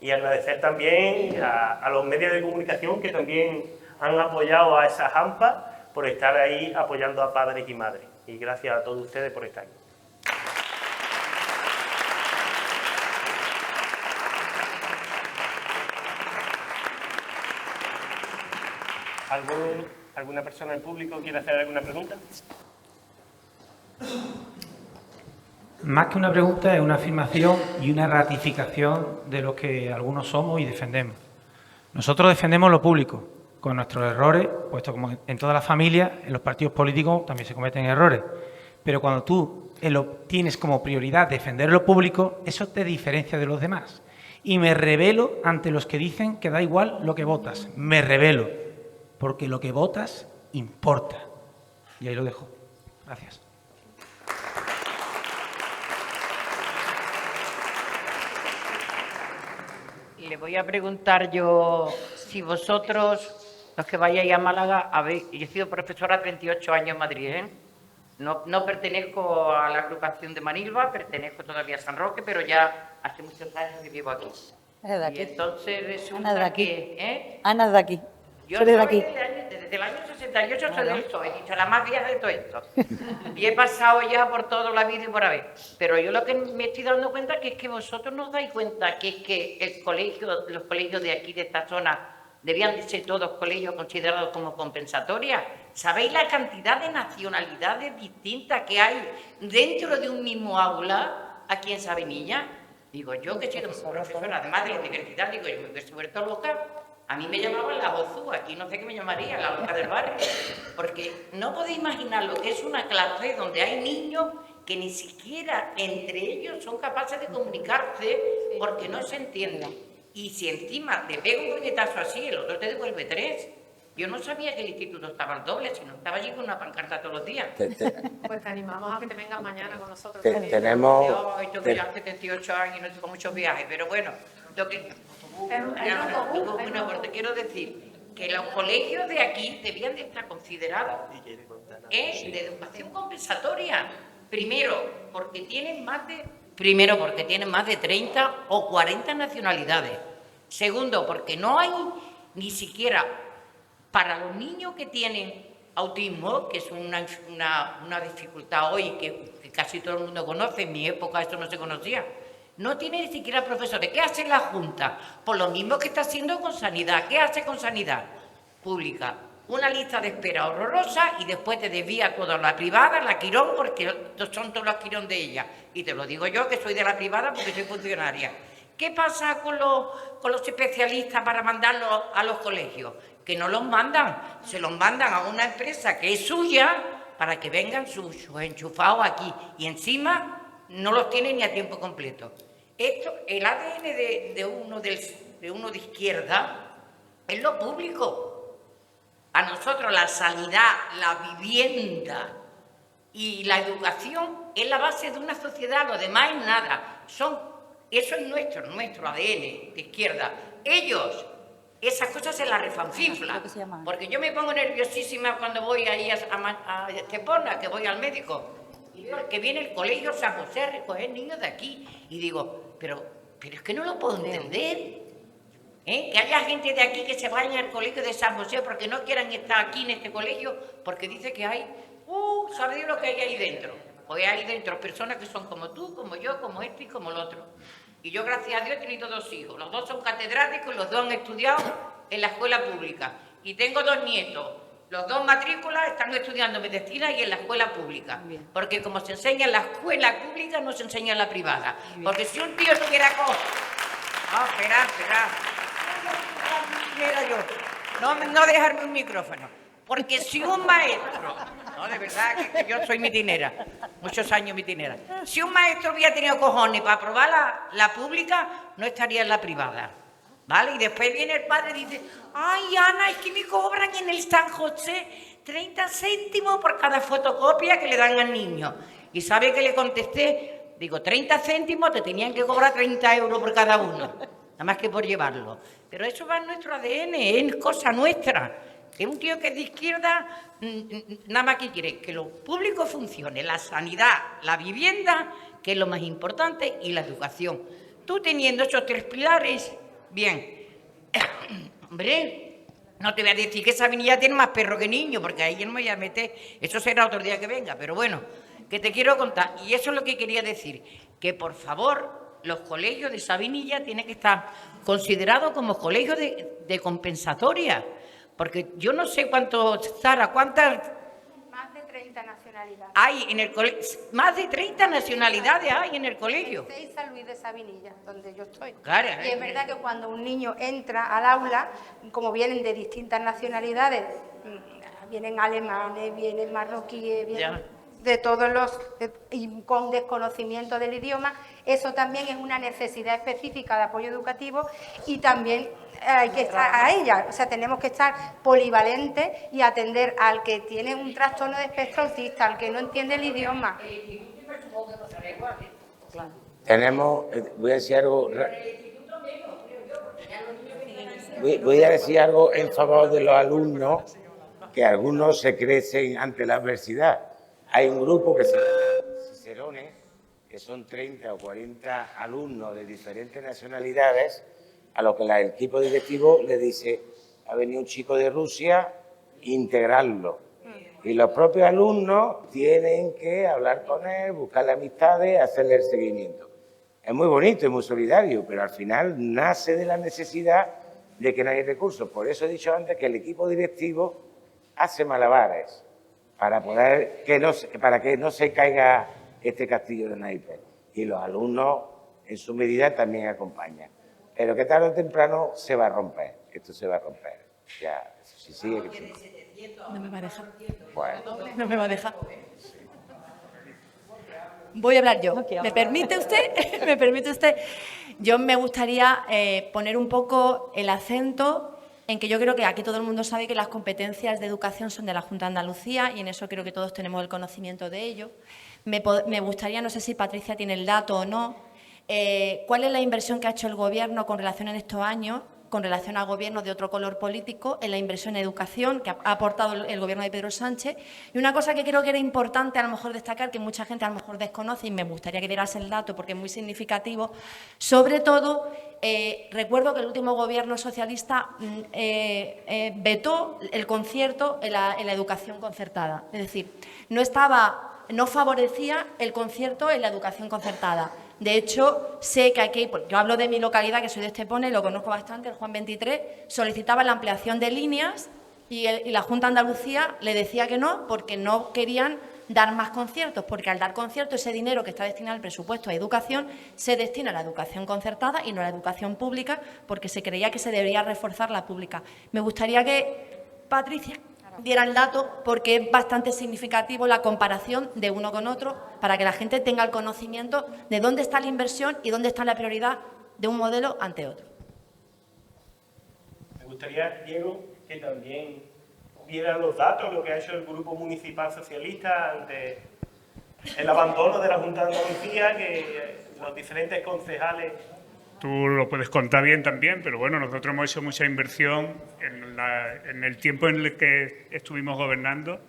[SPEAKER 1] Y agradecer también a los medios de comunicación que también han apoyado a esas AMPA por estar ahí apoyando a padres y madres. Y gracias a todos ustedes por estar aquí. ¿Algún ¿Alguna persona del público quiere hacer alguna pregunta?
[SPEAKER 7] Más que una pregunta, es una afirmación y una ratificación de lo que algunos somos y defendemos. Nosotros defendemos lo público, con nuestros errores, puesto como en todas las familias, en los partidos políticos también se cometen errores. Pero cuando tú tienes como prioridad defender lo público, eso te diferencia de los demás. Y me rebelo ante los que dicen que da igual lo que votas. Me rebelo, porque lo que votas importa. Y ahí lo dejo. Gracias.
[SPEAKER 8] Le voy a preguntar yo si vosotros, los que vayáis a Málaga, yo he sido profesora 38 años en Madrid, ¿eh? No pertenezco a la agrupación de Manilva, pertenezco todavía a San Roque, pero ya hace muchos años que vivo aquí.
[SPEAKER 5] Eres de aquí.
[SPEAKER 8] Y entonces resulta
[SPEAKER 5] Ana de aquí.
[SPEAKER 8] que...
[SPEAKER 5] Ana es de aquí.
[SPEAKER 8] Yo
[SPEAKER 5] Soy de
[SPEAKER 8] soy
[SPEAKER 5] aquí.
[SPEAKER 8] desde el año 68 soy del PSOE, he dicho la más vieja de todo esto. Y he pasado ya por toda la vida y por haber. Pero yo lo que me estoy dando cuenta que es que vosotros no os dais cuenta que es que los colegios de aquí, de esta zona, debían de ser todos colegios considerados como compensatorias. ¿Sabéis la cantidad de nacionalidades distintas que hay dentro de un mismo aula aquí en Sabinilla? Digo, yo que soy profesora, además de la universidad, digo, yo me he vuelto loca. A mí me llamaban la Bozú, aquí no sé qué me llamaría, la loca del barrio. Porque no podéis imaginar lo que es una clase donde hay niños que ni siquiera entre ellos son capaces de comunicarse porque no se entienden. Y si encima te pega un puñetazo así, el otro te devuelve 3. Yo no sabía que el instituto estaba al doble, sino estaba allí con una pancarta todos los días.
[SPEAKER 3] Pues te animamos a que te vengas mañana con nosotros.
[SPEAKER 2] Tenemos...
[SPEAKER 8] Yo estoy ya 78 años y no tengo muchos viajes, pero bueno, lo que... Bueno, te quiero decir que los colegios de aquí debían de estar considerados de educación compensatoria. Primero, porque tienen más de 30 o 40 nacionalidades. Segundo, porque no hay ni siquiera para los niños que tienen autismo, que es una dificultad hoy que casi todo el mundo conoce, en mi época esto no se conocía. No tiene ni siquiera profesores. ¿Qué hace la Junta? Por lo mismo que está haciendo con Sanidad. ¿Qué hace con Sanidad Pública? Una lista de espera horrorosa y después te desvía toda la privada, la Quirón, porque son todos los Quirón de ella. Y te lo digo yo, que soy de la privada porque soy funcionaria. ¿Qué pasa con los especialistas para mandarlos a los colegios? Que no los mandan, se los mandan a una empresa que es suya para que vengan sus enchufados aquí. Y encima no los tienen ni a tiempo completo. Esto, el ADN de uno de izquierda es lo público. A nosotros la sanidad, la vivienda y la educación es la base de una sociedad, lo demás es nada. Eso es nuestro ADN de izquierda. Ellos, esas cosas se las refanfinflan. Porque yo me pongo nerviosísima cuando voy ahí a Estepona, que voy al médico. Que viene el colegio San José a recoger niños de aquí. Y digo, pero es que no lo puedo entender. Que haya gente de aquí que se vaya al colegio de San José porque no quieran estar aquí en este colegio, porque dice que hay, ¿sabes lo que hay ahí dentro? Pues hay dentro personas que son como tú, como yo, como este y como el otro. Y yo, gracias a Dios, he tenido 2 hijos. Los 2 son catedráticos, los 2 han estudiado en la escuela pública. Y tengo 2 nietos. Los 2 matrículas están estudiando medicina y en la escuela pública. Bien. Porque como se enseña en la escuela pública, no se enseña en la privada. Bien. Porque si un tío tuviera cosas... espera. Mira yo. No dejarme un micrófono. Porque si un maestro... No, de verdad que yo soy mitinera. Muchos años mitinera. Si un maestro hubiera tenido cojones para aprobar la pública, no estaría en la privada. ¿Vale? Y después viene el padre y dice, ay, Ana, es que me cobran en el San José 30 céntimos por cada fotocopia que le dan al niño. ¿Y sabe qué le contesté? Digo, 30 céntimos te tenían que cobrar 30 euros por cada uno, nada más que por llevarlo. Pero eso va en nuestro ADN, es cosa nuestra. Es un tío que es de izquierda, nada más que quiere que lo público funcione, la sanidad, la vivienda, que es lo más importante, y la educación. Tú teniendo esos 3 pilares... Bien, hombre, no te voy a decir que esa avenida tiene más perro que niño, porque ahí yo no me voy a meter, eso será otro día que venga, pero bueno, que te quiero contar, y eso es lo que quería decir, que por favor, los colegios de Sabinilla tienen que estar considerados como colegios de compensatoria, Porque yo no sé cuántos, Sara, ¿cuántas
[SPEAKER 6] Más de 30 nacionalidades.
[SPEAKER 8] hay en el colegio? Más de 30 nacionalidades hay en el colegio.
[SPEAKER 6] 6 San Luis de Sabinilla, donde yo estoy.
[SPEAKER 8] Claro,
[SPEAKER 6] Y es verdad que cuando un niño entra al aula, como vienen de distintas nacionalidades, vienen alemanes, vienen marroquíes, vienen
[SPEAKER 8] Ya.
[SPEAKER 6] de todos los, y con desconocimiento del idioma, eso también es una necesidad específica de apoyo educativo y también hay que estar a ella, o sea, tenemos que estar polivalentes y atender al que tiene un trastorno de espectro autista, al que no entiende el idioma.
[SPEAKER 2] Tenemos, voy a decir algo, voy a decir algo en favor de los alumnos, que algunos se crecen ante la adversidad. Hay un grupo que se llama Cicerones, que son 30 o 40 alumnos de diferentes nacionalidades, a los que el equipo directivo le dice, ha venido un chico de Rusia, integrarlo. Y los propios alumnos tienen que hablar con él, buscarle amistades, hacerle el seguimiento. Es muy bonito, es muy solidario, pero al final nace de la necesidad de que no hay recursos. Por eso he dicho antes que el equipo directivo hace malabares para que no se caiga este castillo de naipes. Y los alumnos, en su medida, también acompañan. Pero que tarde o temprano se va a romper. Esto se va a romper. Ya, si sigue que sí.
[SPEAKER 9] No me va a dejar.
[SPEAKER 2] Bueno.
[SPEAKER 9] No me va a dejar. Voy a hablar yo. ¿Me permite usted? ¿Me permite usted? Yo me gustaría poner un poco el acento en que yo creo que aquí todo el mundo sabe que las competencias de educación son de la Junta de Andalucía y en eso creo que todos tenemos el conocimiento de ello. Me gustaría, no sé si Patricia tiene el dato o no, ¿cuál es la inversión que ha hecho el Gobierno con relación en estos años, con relación a gobiernos de otro color político, en la inversión en educación que ha aportado el Gobierno de Pedro Sánchez? Y una cosa que creo que era importante a lo mejor destacar, que mucha gente a lo mejor desconoce y me gustaría que dieras el dato porque es muy significativo, sobre todo recuerdo que el último Gobierno socialista vetó el concierto en la educación concertada, es decir, no favorecía el concierto en la educación concertada. De hecho, sé que aquí, yo hablo de mi localidad, que soy de Estepona y lo conozco bastante, el Juan 23, solicitaba la ampliación de líneas y la Junta de Andalucía le decía que no, porque no querían dar más conciertos, porque al dar conciertos ese dinero que está destinado al presupuesto a educación se destina a la educación concertada y no a la educación pública, porque se creía que se debería reforzar la pública. Me gustaría que Patricia diera el dato porque es bastante significativo la comparación de uno con otro para que la gente tenga el conocimiento de dónde está la inversión y dónde está la prioridad de un modelo ante otro.
[SPEAKER 1] Me gustaría, Diego, que también viera los datos, lo que ha hecho el Grupo Municipal Socialista ante el abandono de la Junta de Andalucía, que los diferentes concejales...
[SPEAKER 10] Tú lo puedes contar bien también, pero bueno, nosotros hemos hecho mucha inversión en el tiempo en el que estuvimos gobernando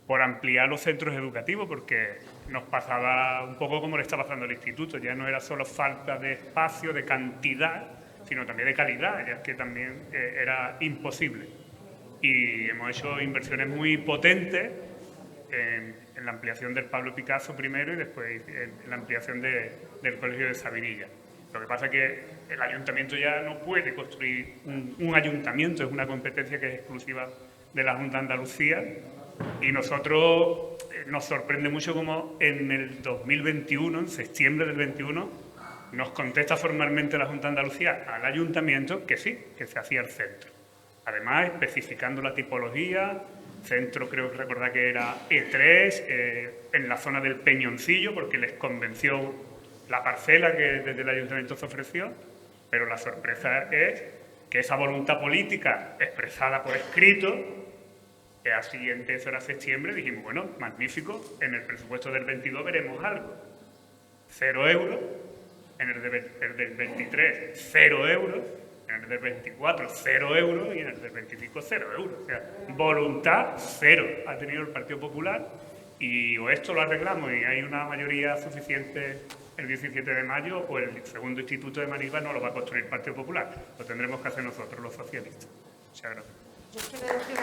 [SPEAKER 10] por ampliar los centros educativos, porque nos pasaba un poco como le está pasando al instituto, ya no era solo falta de espacio, de cantidad, sino también de calidad, ya que también era imposible. Y hemos hecho inversiones muy potentes en la ampliación del Pablo Picasso primero y después en la ampliación del Colegio de Sabinilla. Lo que pasa es que el ayuntamiento ya no puede construir un ayuntamiento, es una competencia que es exclusiva de la Junta de Andalucía y nosotros nos sorprende mucho como en el 2021, en septiembre del 21, nos contesta formalmente la Junta de Andalucía al ayuntamiento que sí, que se hacía el centro. Además, especificando la tipología, centro creo que recordar que era E3, en la zona del Peñoncillo, porque les convenció la parcela que desde el ayuntamiento se ofreció, pero la sorpresa es que esa voluntad política expresada por escrito, que al siguiente, eso era septiembre, dijimos, bueno, magnífico, en el presupuesto del 22 veremos algo. 0 euros, en el del 23, 0 euros, en el del 24, 0 euros y en el del 25, 0 euros. O sea, voluntad cero ha tenido el Partido Popular y o esto lo arreglamos y hay una mayoría suficiente el 17 de mayo o el segundo instituto de Manilva no lo va a construir el Partido Popular, lo tendremos que hacer nosotros, los socialistas. Muchas gracias.
[SPEAKER 6] Yo quiero decir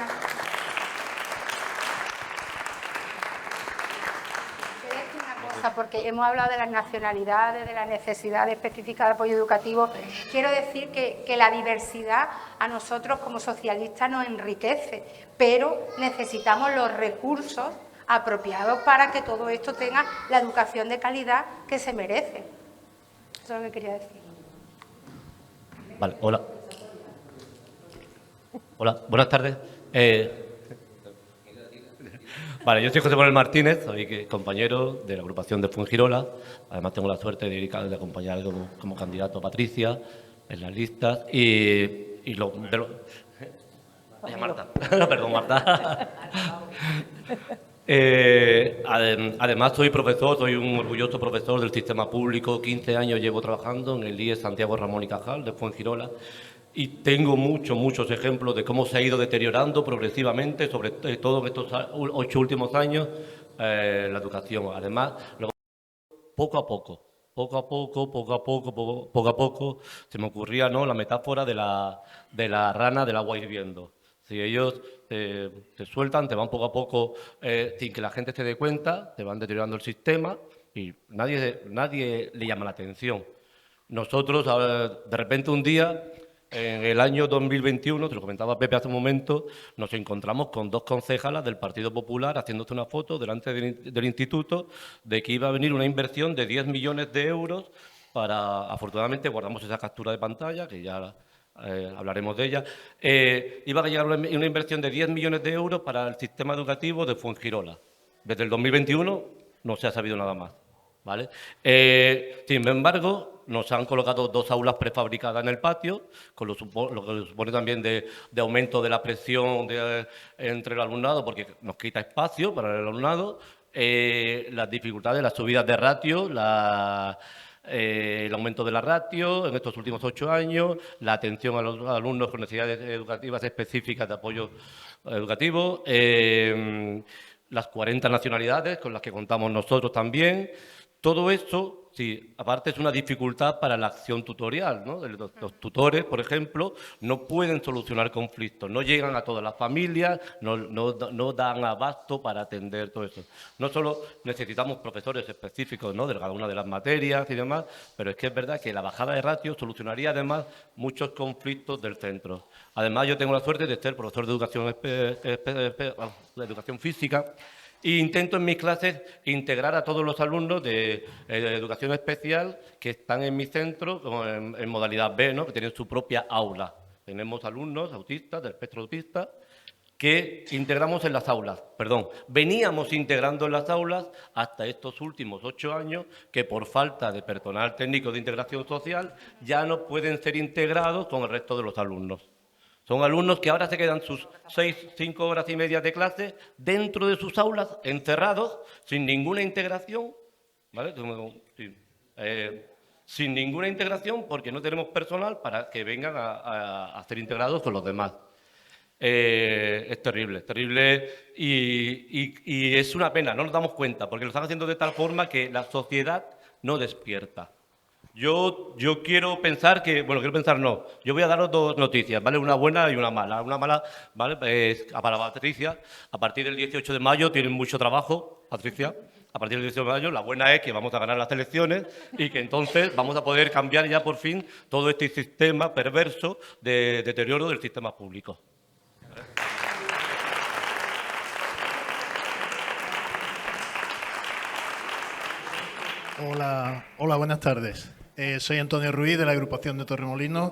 [SPEAKER 6] una cosa cosa, porque hemos hablado de las nacionalidades, de las necesidades específicas de apoyo educativo. Quiero decir que la diversidad a nosotros como socialistas nos enriquece, pero necesitamos los recursos apropiados para que todo esto tenga la educación de calidad que se merece. Eso es lo que quería decir.
[SPEAKER 11] Vale, hola. Hola, buenas tardes. Vale, yo soy José Manuel Martínez, soy compañero de la agrupación de Fuengirola. Además tengo la suerte de acompañar como candidato a Patricia en las listas. Marta. Perdón, Marta. Además soy profesor, soy un orgulloso profesor del sistema público. 15 años llevo trabajando en el IES Santiago Ramón y Cajal de Fuengirola. Y tengo muchos ejemplos de cómo se ha ido deteriorando progresivamente, sobre todo en estos 8 últimos años, la educación. Además, poco a poco, se me ocurría, ¿no?, la metáfora de la rana del agua hirviendo. Si ellos te sueltan, te van poco a poco, sin que la gente se dé cuenta, te van deteriorando el sistema y nadie le llama la atención. Nosotros, de repente un día, en el año 2021, te lo comentaba Pepe hace un momento, nos encontramos con 2 concejalas del Partido Popular haciéndose una foto delante del instituto de que iba a venir una inversión de 10 millones de euros para, afortunadamente, guardamos esa captura de pantalla, que ya hablaremos de ella, iba a llegar una inversión de 10 millones de euros para el sistema educativo de Fuengirola. Desde el 2021 no se ha sabido nada más, ¿vale? Sin embargo, nos han colocado 2 aulas prefabricadas en el patio, con lo que supone también de aumento de la presión entre el alumnado, porque nos quita espacio para el alumnado, las dificultades, las subidas de ratio, el aumento de la ratio en estos últimos 8 años, la atención a los alumnos con necesidades educativas específicas de apoyo educativo, las 40 nacionalidades con las que contamos nosotros también. Todo eso, sí, aparte es una dificultad para la acción tutorial, ¿no? Los tutores, por ejemplo, no pueden solucionar conflictos, no llegan a todas las familias, no dan abasto para atender todo eso. No solo necesitamos profesores específicos, ¿no?, de cada una de las materias y demás, pero es que es verdad que la bajada de ratio solucionaría además muchos conflictos del centro. Además, yo tengo la suerte de ser profesor de educación física. E intento en mis clases integrar a todos los alumnos de educación especial que están en mi centro, como en modalidad B, ¿no?, que tienen su propia aula. Tenemos alumnos autistas, del espectro autista, que integramos en las aulas. Veníamos integrando en las aulas hasta estos últimos 8 años, que por falta de personal técnico de integración social ya no pueden ser integrados con el resto de los alumnos. Son alumnos que ahora se quedan sus 5 horas y media de clase dentro de sus aulas, encerrados, sin ninguna integración, ¿vale? Sin ninguna integración, porque no tenemos personal para que vengan a ser integrados con los demás. Es terrible y es una pena, no nos damos cuenta, porque lo están haciendo de tal forma que la sociedad no despierta. Yo quiero pensar que, bueno, yo voy a daros 2 noticias, ¿vale? Una buena y una mala. Una mala, ¿vale? Para Patricia, a partir del 18 de mayo tienen mucho trabajo, Patricia. A partir del 18 de mayo, la buena es que vamos a ganar las elecciones y que entonces vamos a poder cambiar ya por fin todo este sistema perverso de deterioro del sistema público.
[SPEAKER 12] Hola, buenas tardes. Soy Antonio Ruiz, de la agrupación de Torremolinos.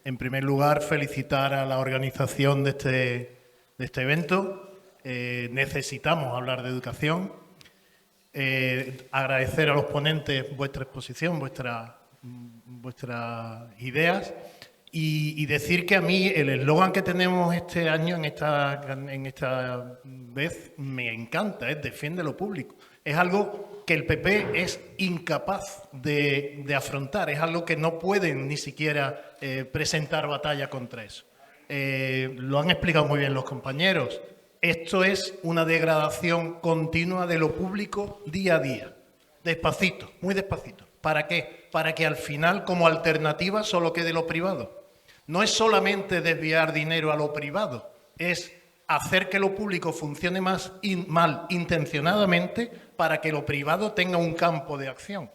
[SPEAKER 12] En primer lugar, felicitar a la organización de este evento. Necesitamos hablar de educación. Agradecer a los ponentes vuestra exposición, vuestras ideas. Y decir que a mí el eslogan que tenemos este año, en esta vez, me encanta, es defiende lo público. Es algo que el PP es incapaz de afrontar, es algo que no pueden ni siquiera presentar batalla contra eso. Lo han explicado muy bien los compañeros. Esto es una degradación continua de lo público día a día, despacito, muy despacito. ¿Para qué? Para que al final, como alternativa, solo quede lo privado. No es solamente desviar dinero a lo privado, es hacer que lo público funcione mal intencionadamente para que lo privado tenga un campo de acción.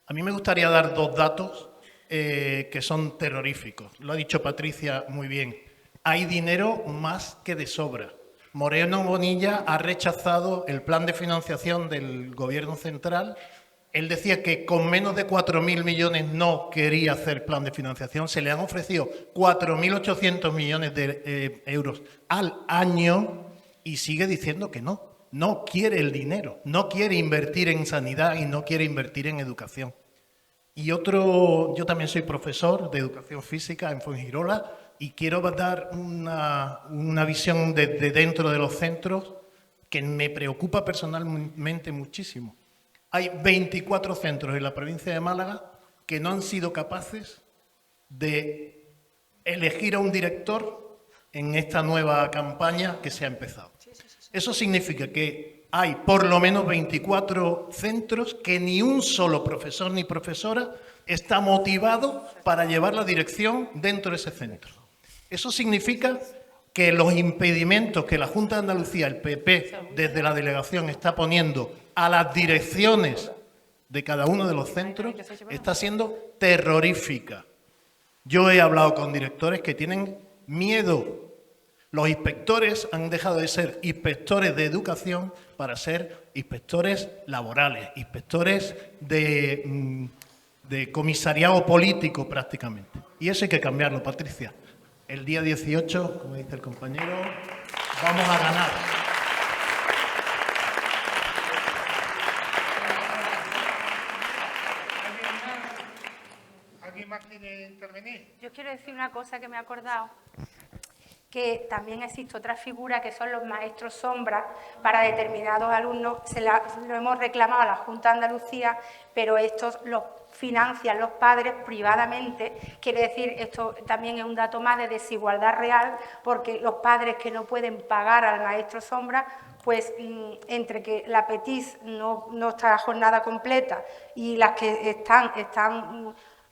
[SPEAKER 12] A mí me gustaría dar dos datos que son terroríficos. Lo ha dicho Patricia muy bien. Hay dinero más que de sobra. Moreno Bonilla ha rechazado el plan de financiación del Gobierno central. Él decía que con menos de 4.000 millones no quería hacer plan de financiación. Se le han ofrecido 4.800 millones de euros al año y sigue diciendo que no. No quiere el dinero, no quiere invertir en sanidad y no quiere invertir en educación. Y otro, yo también soy profesor de educación física en Fuengirola y quiero dar una visión desde dentro de los centros que me preocupa personalmente muchísimo. Hay 24 centros en la provincia de Málaga que no han sido capaces de elegir a un director en esta nueva campaña que se ha empezado. Eso significa que hay por lo menos 24 centros que ni un solo profesor ni profesora está motivado para llevar la dirección dentro de ese centro. Eso significa que los impedimentos que la Junta de Andalucía, el PP, desde la delegación está poniendo a las direcciones de cada uno de los centros está siendo terrorífica. Yo he hablado con directores que tienen miedo. Los inspectores han dejado de ser inspectores de educación para ser inspectores laborales, inspectores de comisariado político prácticamente. Y eso hay que cambiarlo, Patricia. El día 18, como dice el compañero, vamos a ganar. ¿Alguien más quiere intervenir?
[SPEAKER 6] Yo quiero decir una cosa que me he acordado, que también existe otra figura que son los maestros sombra para determinados alumnos. Lo hemos reclamado a la Junta de Andalucía, pero estos los financian los padres privadamente. Quiere decir, esto también es un dato más de desigualdad real, porque los padres que no pueden pagar al maestro sombra, pues entre que la PETIS no está a jornada completa y las que están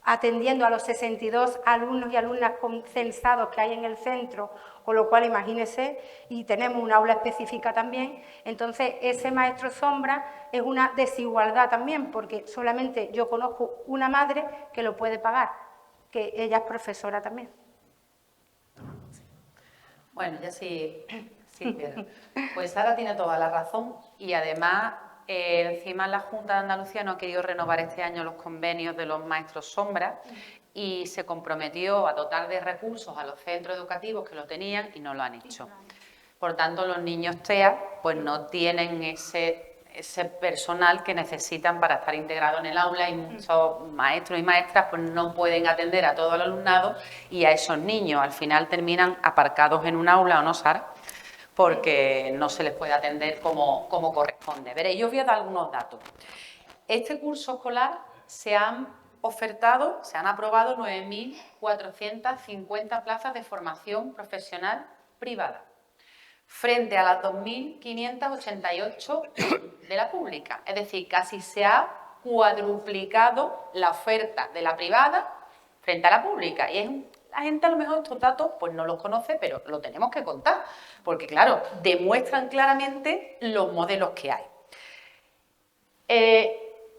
[SPEAKER 6] atendiendo a los 62 alumnos y alumnas censados que hay en el centro, con lo cual imagínese, y tenemos un aula específica también, entonces ese maestro sombra es una desigualdad también, porque solamente yo conozco una madre que lo puede pagar, que ella es profesora también.
[SPEAKER 4] Bueno, ya sí, Pedro. Pues Sara tiene toda la razón y además encima la Junta de Andalucía no ha querido renovar este año los convenios de los maestros sombra y se comprometió a dotar de recursos a los centros educativos que lo tenían y no lo han hecho. Por tanto, los niños TEA pues no tienen ese personal que necesitan para estar integrados en el aula y muchos maestros y maestras pues no pueden atender a todo el alumnado y a esos niños al final terminan aparcados en un aula, ¿o no, Sara? Porque no se les puede atender como corresponde. Veréis, yo os voy a dar algunos datos. Este curso escolar se han aprobado 9.450 plazas de formación profesional privada, frente a las 2.588 de la pública. Es decir, casi se ha cuadruplicado la oferta de la privada frente a la pública. Y la gente a lo mejor estos datos pues no los conoce, pero lo tenemos que contar, porque claro, demuestran claramente los modelos que hay.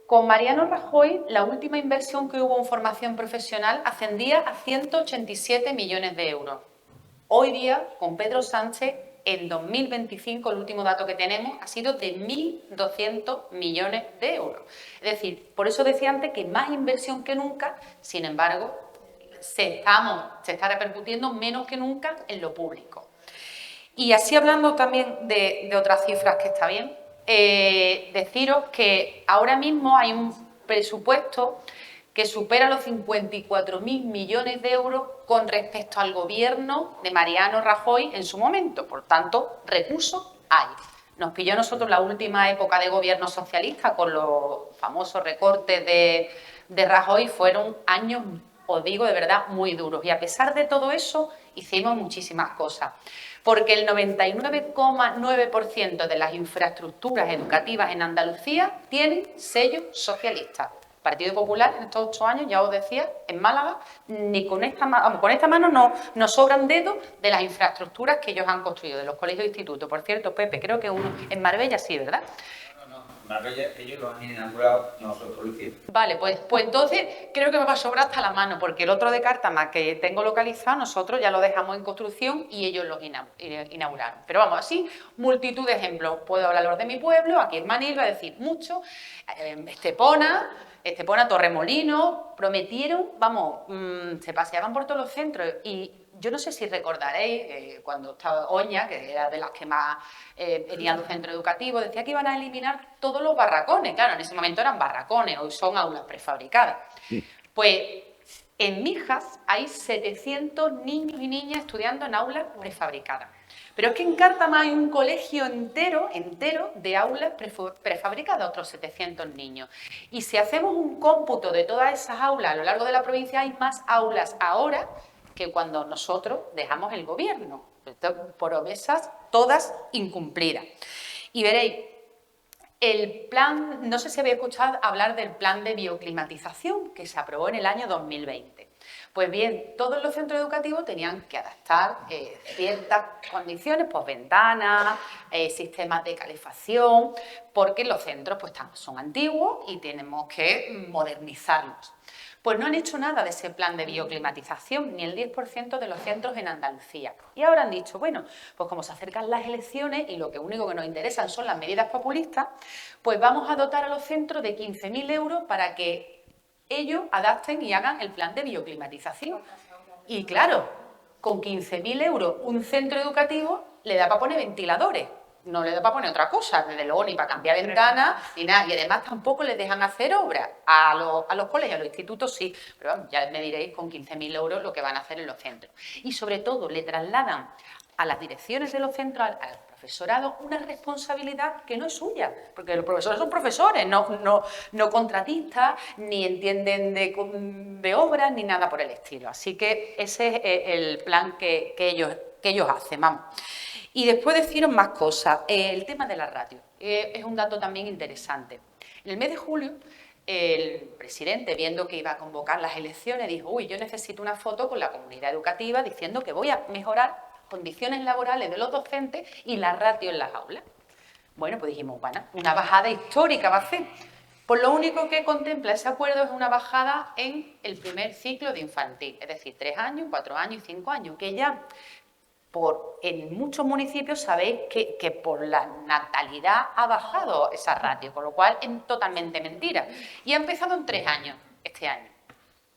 [SPEAKER 4] Con Mariano Rajoy, la última inversión que hubo en formación profesional ascendía a 187 millones de euros. Hoy día, con Pedro Sánchez, en 2025, el último dato que tenemos, ha sido de 1.200 millones de euros. Es decir, por eso decía antes que más inversión que nunca, sin embargo, se está repercutiendo menos que nunca en lo público. Y así hablando también de otras cifras que está bien, deciros que ahora mismo hay un presupuesto que supera los 54.000 millones de euros con respecto al gobierno de Mariano Rajoy en su momento. Por tanto, recursos hay. Nos pilló a nosotros la última época de gobierno socialista con los famosos recortes de Rajoy. Fueron años, os digo de verdad, muy duros. Y a pesar de todo eso, hicimos muchísimas cosas. Porque el 99,9% de las infraestructuras educativas en Andalucía tienen sello socialista. Partido Popular, en estos 8 años, ya os decía, en Málaga, ni con esta mano nos sobran dedos de las infraestructuras que ellos han construido, de los colegios e institutos. Por cierto, Pepe, creo que uno en Marbella sí, ¿verdad?
[SPEAKER 13] Marbella, ellos lo han inaugurado, nosotros lo hicimos.
[SPEAKER 4] Vale, pues entonces creo que me va a sobrar hasta la mano, porque el otro de Cártama que tengo localizado, nosotros ya lo dejamos en construcción y ellos lo inauguraron. Pero vamos, así, multitud de ejemplos. Puedo hablar de mi pueblo, aquí en Manilva, decir mucho, Estepona, Torremolinos, prometieron, vamos, se paseaban por todos los centros y yo no sé si recordaréis, cuando estaba Oña, que era de las que más venían los centros educativos, decía que iban a eliminar todos los barracones. Claro, en ese momento eran barracones, hoy son aulas prefabricadas. Pues en Mijas hay 700 niños y niñas estudiando en aulas prefabricadas. Pero es que en Cártama hay un colegio entero de aulas prefabricadas, otros 700 niños. Y si hacemos un cómputo de todas esas aulas a lo largo de la provincia, hay más aulas ahora que cuando nosotros dejamos el gobierno. Promesas todas incumplidas. Y veréis, el plan, no sé si habéis escuchado hablar del plan de bioclimatización que se aprobó en el año 2020. Pues bien, todos los centros educativos tenían que adaptar ciertas condiciones, pues ventanas, sistemas de calefacción, porque los centros pues son antiguos y tenemos que modernizarlos. Pues no han hecho nada de ese plan de bioclimatización, ni el 10% de los centros en Andalucía. Y ahora han dicho, bueno, pues como se acercan las elecciones y lo único que nos interesan son las medidas populistas, pues vamos a dotar a los centros de 15.000 euros para que ellos adapten y hagan el plan de bioclimatización. Y claro, con 15.000 euros un centro educativo le da para poner ventiladores. No le da para poner otra cosa, desde luego, ni para cambiar ventanas, ni nada. Y además tampoco les dejan hacer obras. A los colegios, a los institutos sí. Pero vamos, ya me diréis con 15.000 euros lo que van a hacer en los centros. Y sobre todo le trasladan a las direcciones de los centros, al profesorado, una responsabilidad que no es suya. Porque los profesores son profesores, no contratistas, ni entienden de obras, ni nada por el estilo. Así que ese es el plan que ellos hacen, vamos. Y después deciros más cosas. El tema de la ratio es un dato también interesante. En el mes de julio, el presidente, viendo que iba a convocar las elecciones, dijo, uy, yo necesito una foto con la comunidad educativa diciendo que voy a mejorar condiciones laborales de los docentes y la ratio en las aulas. Bueno, pues dijimos, bueno, una bajada histórica va a hacer. Pues lo único que contempla ese acuerdo es una bajada en el primer ciclo de infantil, es decir, 3 años, 4 años y 5 años, que ya en muchos municipios sabéis que por la natalidad ha bajado esa ratio, con lo cual es totalmente mentira. Y ha empezado en 3 años este año.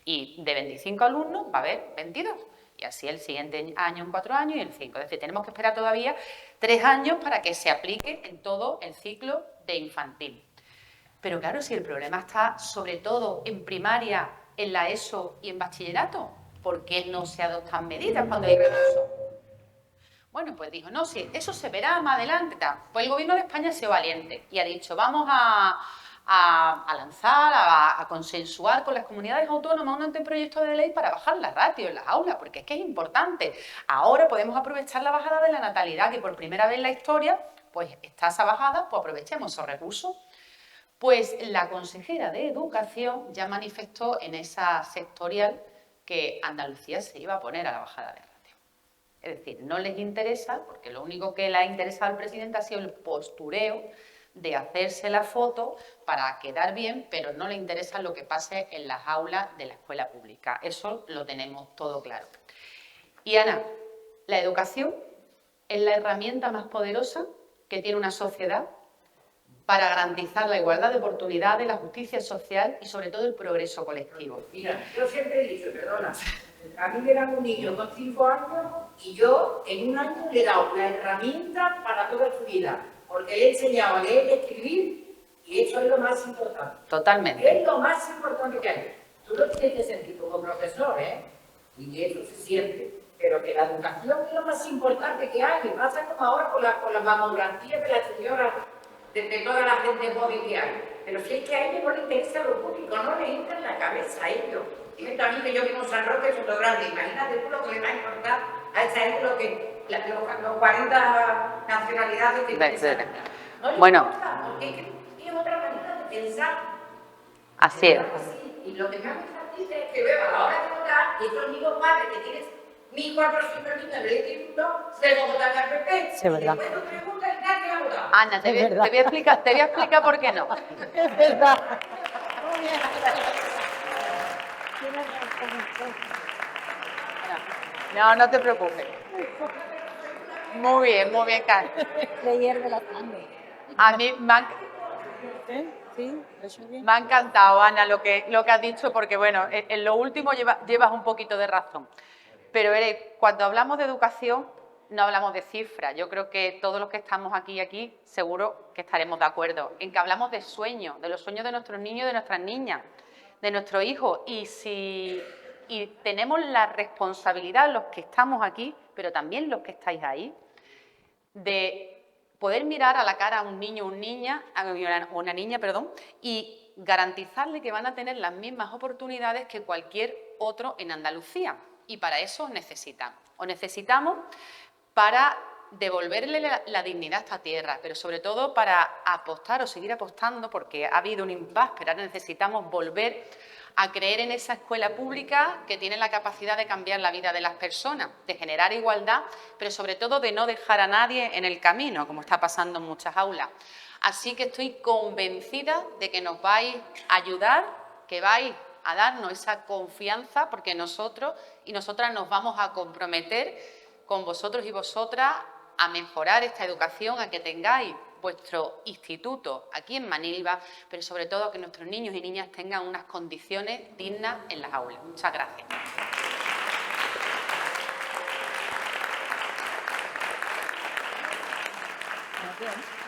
[SPEAKER 4] Y de 25 alumnos va a haber 22. Y así el siguiente año en 4 años y el 5. Es decir, tenemos que esperar todavía 3 años para que se aplique en todo el ciclo de infantil. Pero claro, si el problema está sobre todo en primaria, en la ESO y en bachillerato, ¿por qué no se adoptan medidas cuando hay recursos? Bueno, pues dijo, no, sí, eso se verá más adelante. Pues el Gobierno de España ha sido valiente y ha dicho, vamos a lanzar, a consensuar con las comunidades autónomas un anteproyecto de ley para bajar la ratio en las aulas, porque es que es importante. Ahora podemos aprovechar la bajada de la natalidad, que por primera vez en la historia, pues está esa bajada, pues aprovechemos esos recursos. Pues la consejera de Educación ya manifestó en esa sectorial que Andalucía se iba a poner a la bajada de ratio. Es decir, no les interesa, porque lo único que le ha interesado al presidente ha sido el postureo de hacerse la foto para quedar bien, pero no le interesa lo que pase en las aulas de la escuela pública. Eso lo tenemos todo claro. Y Ana, la educación es la herramienta más poderosa que tiene una sociedad para garantizar la igualdad de oportunidades, la justicia social y sobre todo el progreso colectivo.
[SPEAKER 8] Mira, yo siempre he dicho, perdona, a mí me dan un niño con 5 años y yo en un año le he dado la herramienta para toda su vida, porque le he enseñado a leer y escribir y eso es lo más importante.
[SPEAKER 4] Totalmente.
[SPEAKER 8] Es lo más importante que hay. Tú lo tienes que sentir como profesor, ¿eh? Y eso se siente. Pero que la educación es lo más importante que hay. Pasa como ahora con la mamografía de la señora, de toda la gente joven que hay. Pero si es que a ellos no les interesa lo público, no les entra en la cabeza a ellos. Dime también que yo vivo en San Roque, es lo grande. Imagínate tú lo que le va a importar a esa gente los 40 nacionalidades que tienen.
[SPEAKER 4] Etcétera.
[SPEAKER 8] No les
[SPEAKER 4] Bueno.
[SPEAKER 8] importa, porque es otra manera de pensar.
[SPEAKER 4] Así es.
[SPEAKER 8] Y lo que más me fastidia es que luego a la hora de votar, estos mismos padres que tienen 1.400 niños en el instituto, se lo votan al PP.
[SPEAKER 5] Sí, es verdad.
[SPEAKER 8] Y después tú preguntas y nadie ha votado.
[SPEAKER 4] Ana, te voy a explicar por qué no.
[SPEAKER 5] Es verdad.
[SPEAKER 4] No, no te preocupes. Muy bien, Carlos.
[SPEAKER 5] Le hierve la sangre.
[SPEAKER 4] A mí me ha encantado, Ana, lo que has dicho, porque bueno, en lo último llevas un poquito de razón. Pero cuando hablamos de educación, no hablamos de cifras. Yo creo que todos los que estamos aquí seguro que estaremos de acuerdo en que hablamos de sueños, de los sueños de nuestros niños y de nuestras niñas, de nuestros hijos. Y tenemos la responsabilidad, los que estamos aquí, pero también los que estáis ahí, de poder mirar a la cara a un niño o una niña, y garantizarle que van a tener las mismas oportunidades que cualquier otro en Andalucía. Y para eso os necesitamos para devolverle la dignidad a esta tierra, pero sobre todo para apostar o seguir apostando, porque ha habido un impasse, pero ahora necesitamos volver a creer en esa escuela pública que tiene la capacidad de cambiar la vida de las personas, de generar igualdad, pero sobre todo de no dejar a nadie en el camino, como está pasando en muchas aulas. Así que estoy convencida de que nos vais a ayudar, que vais a darnos esa confianza, porque nosotros y nosotras nos vamos a comprometer con vosotros y vosotras a mejorar esta educación, a que tengáis vuestro instituto aquí en Manilva, pero sobre todo a que nuestros niños y niñas tengan unas condiciones dignas en las aulas. Muchas gracias.
[SPEAKER 5] Bien.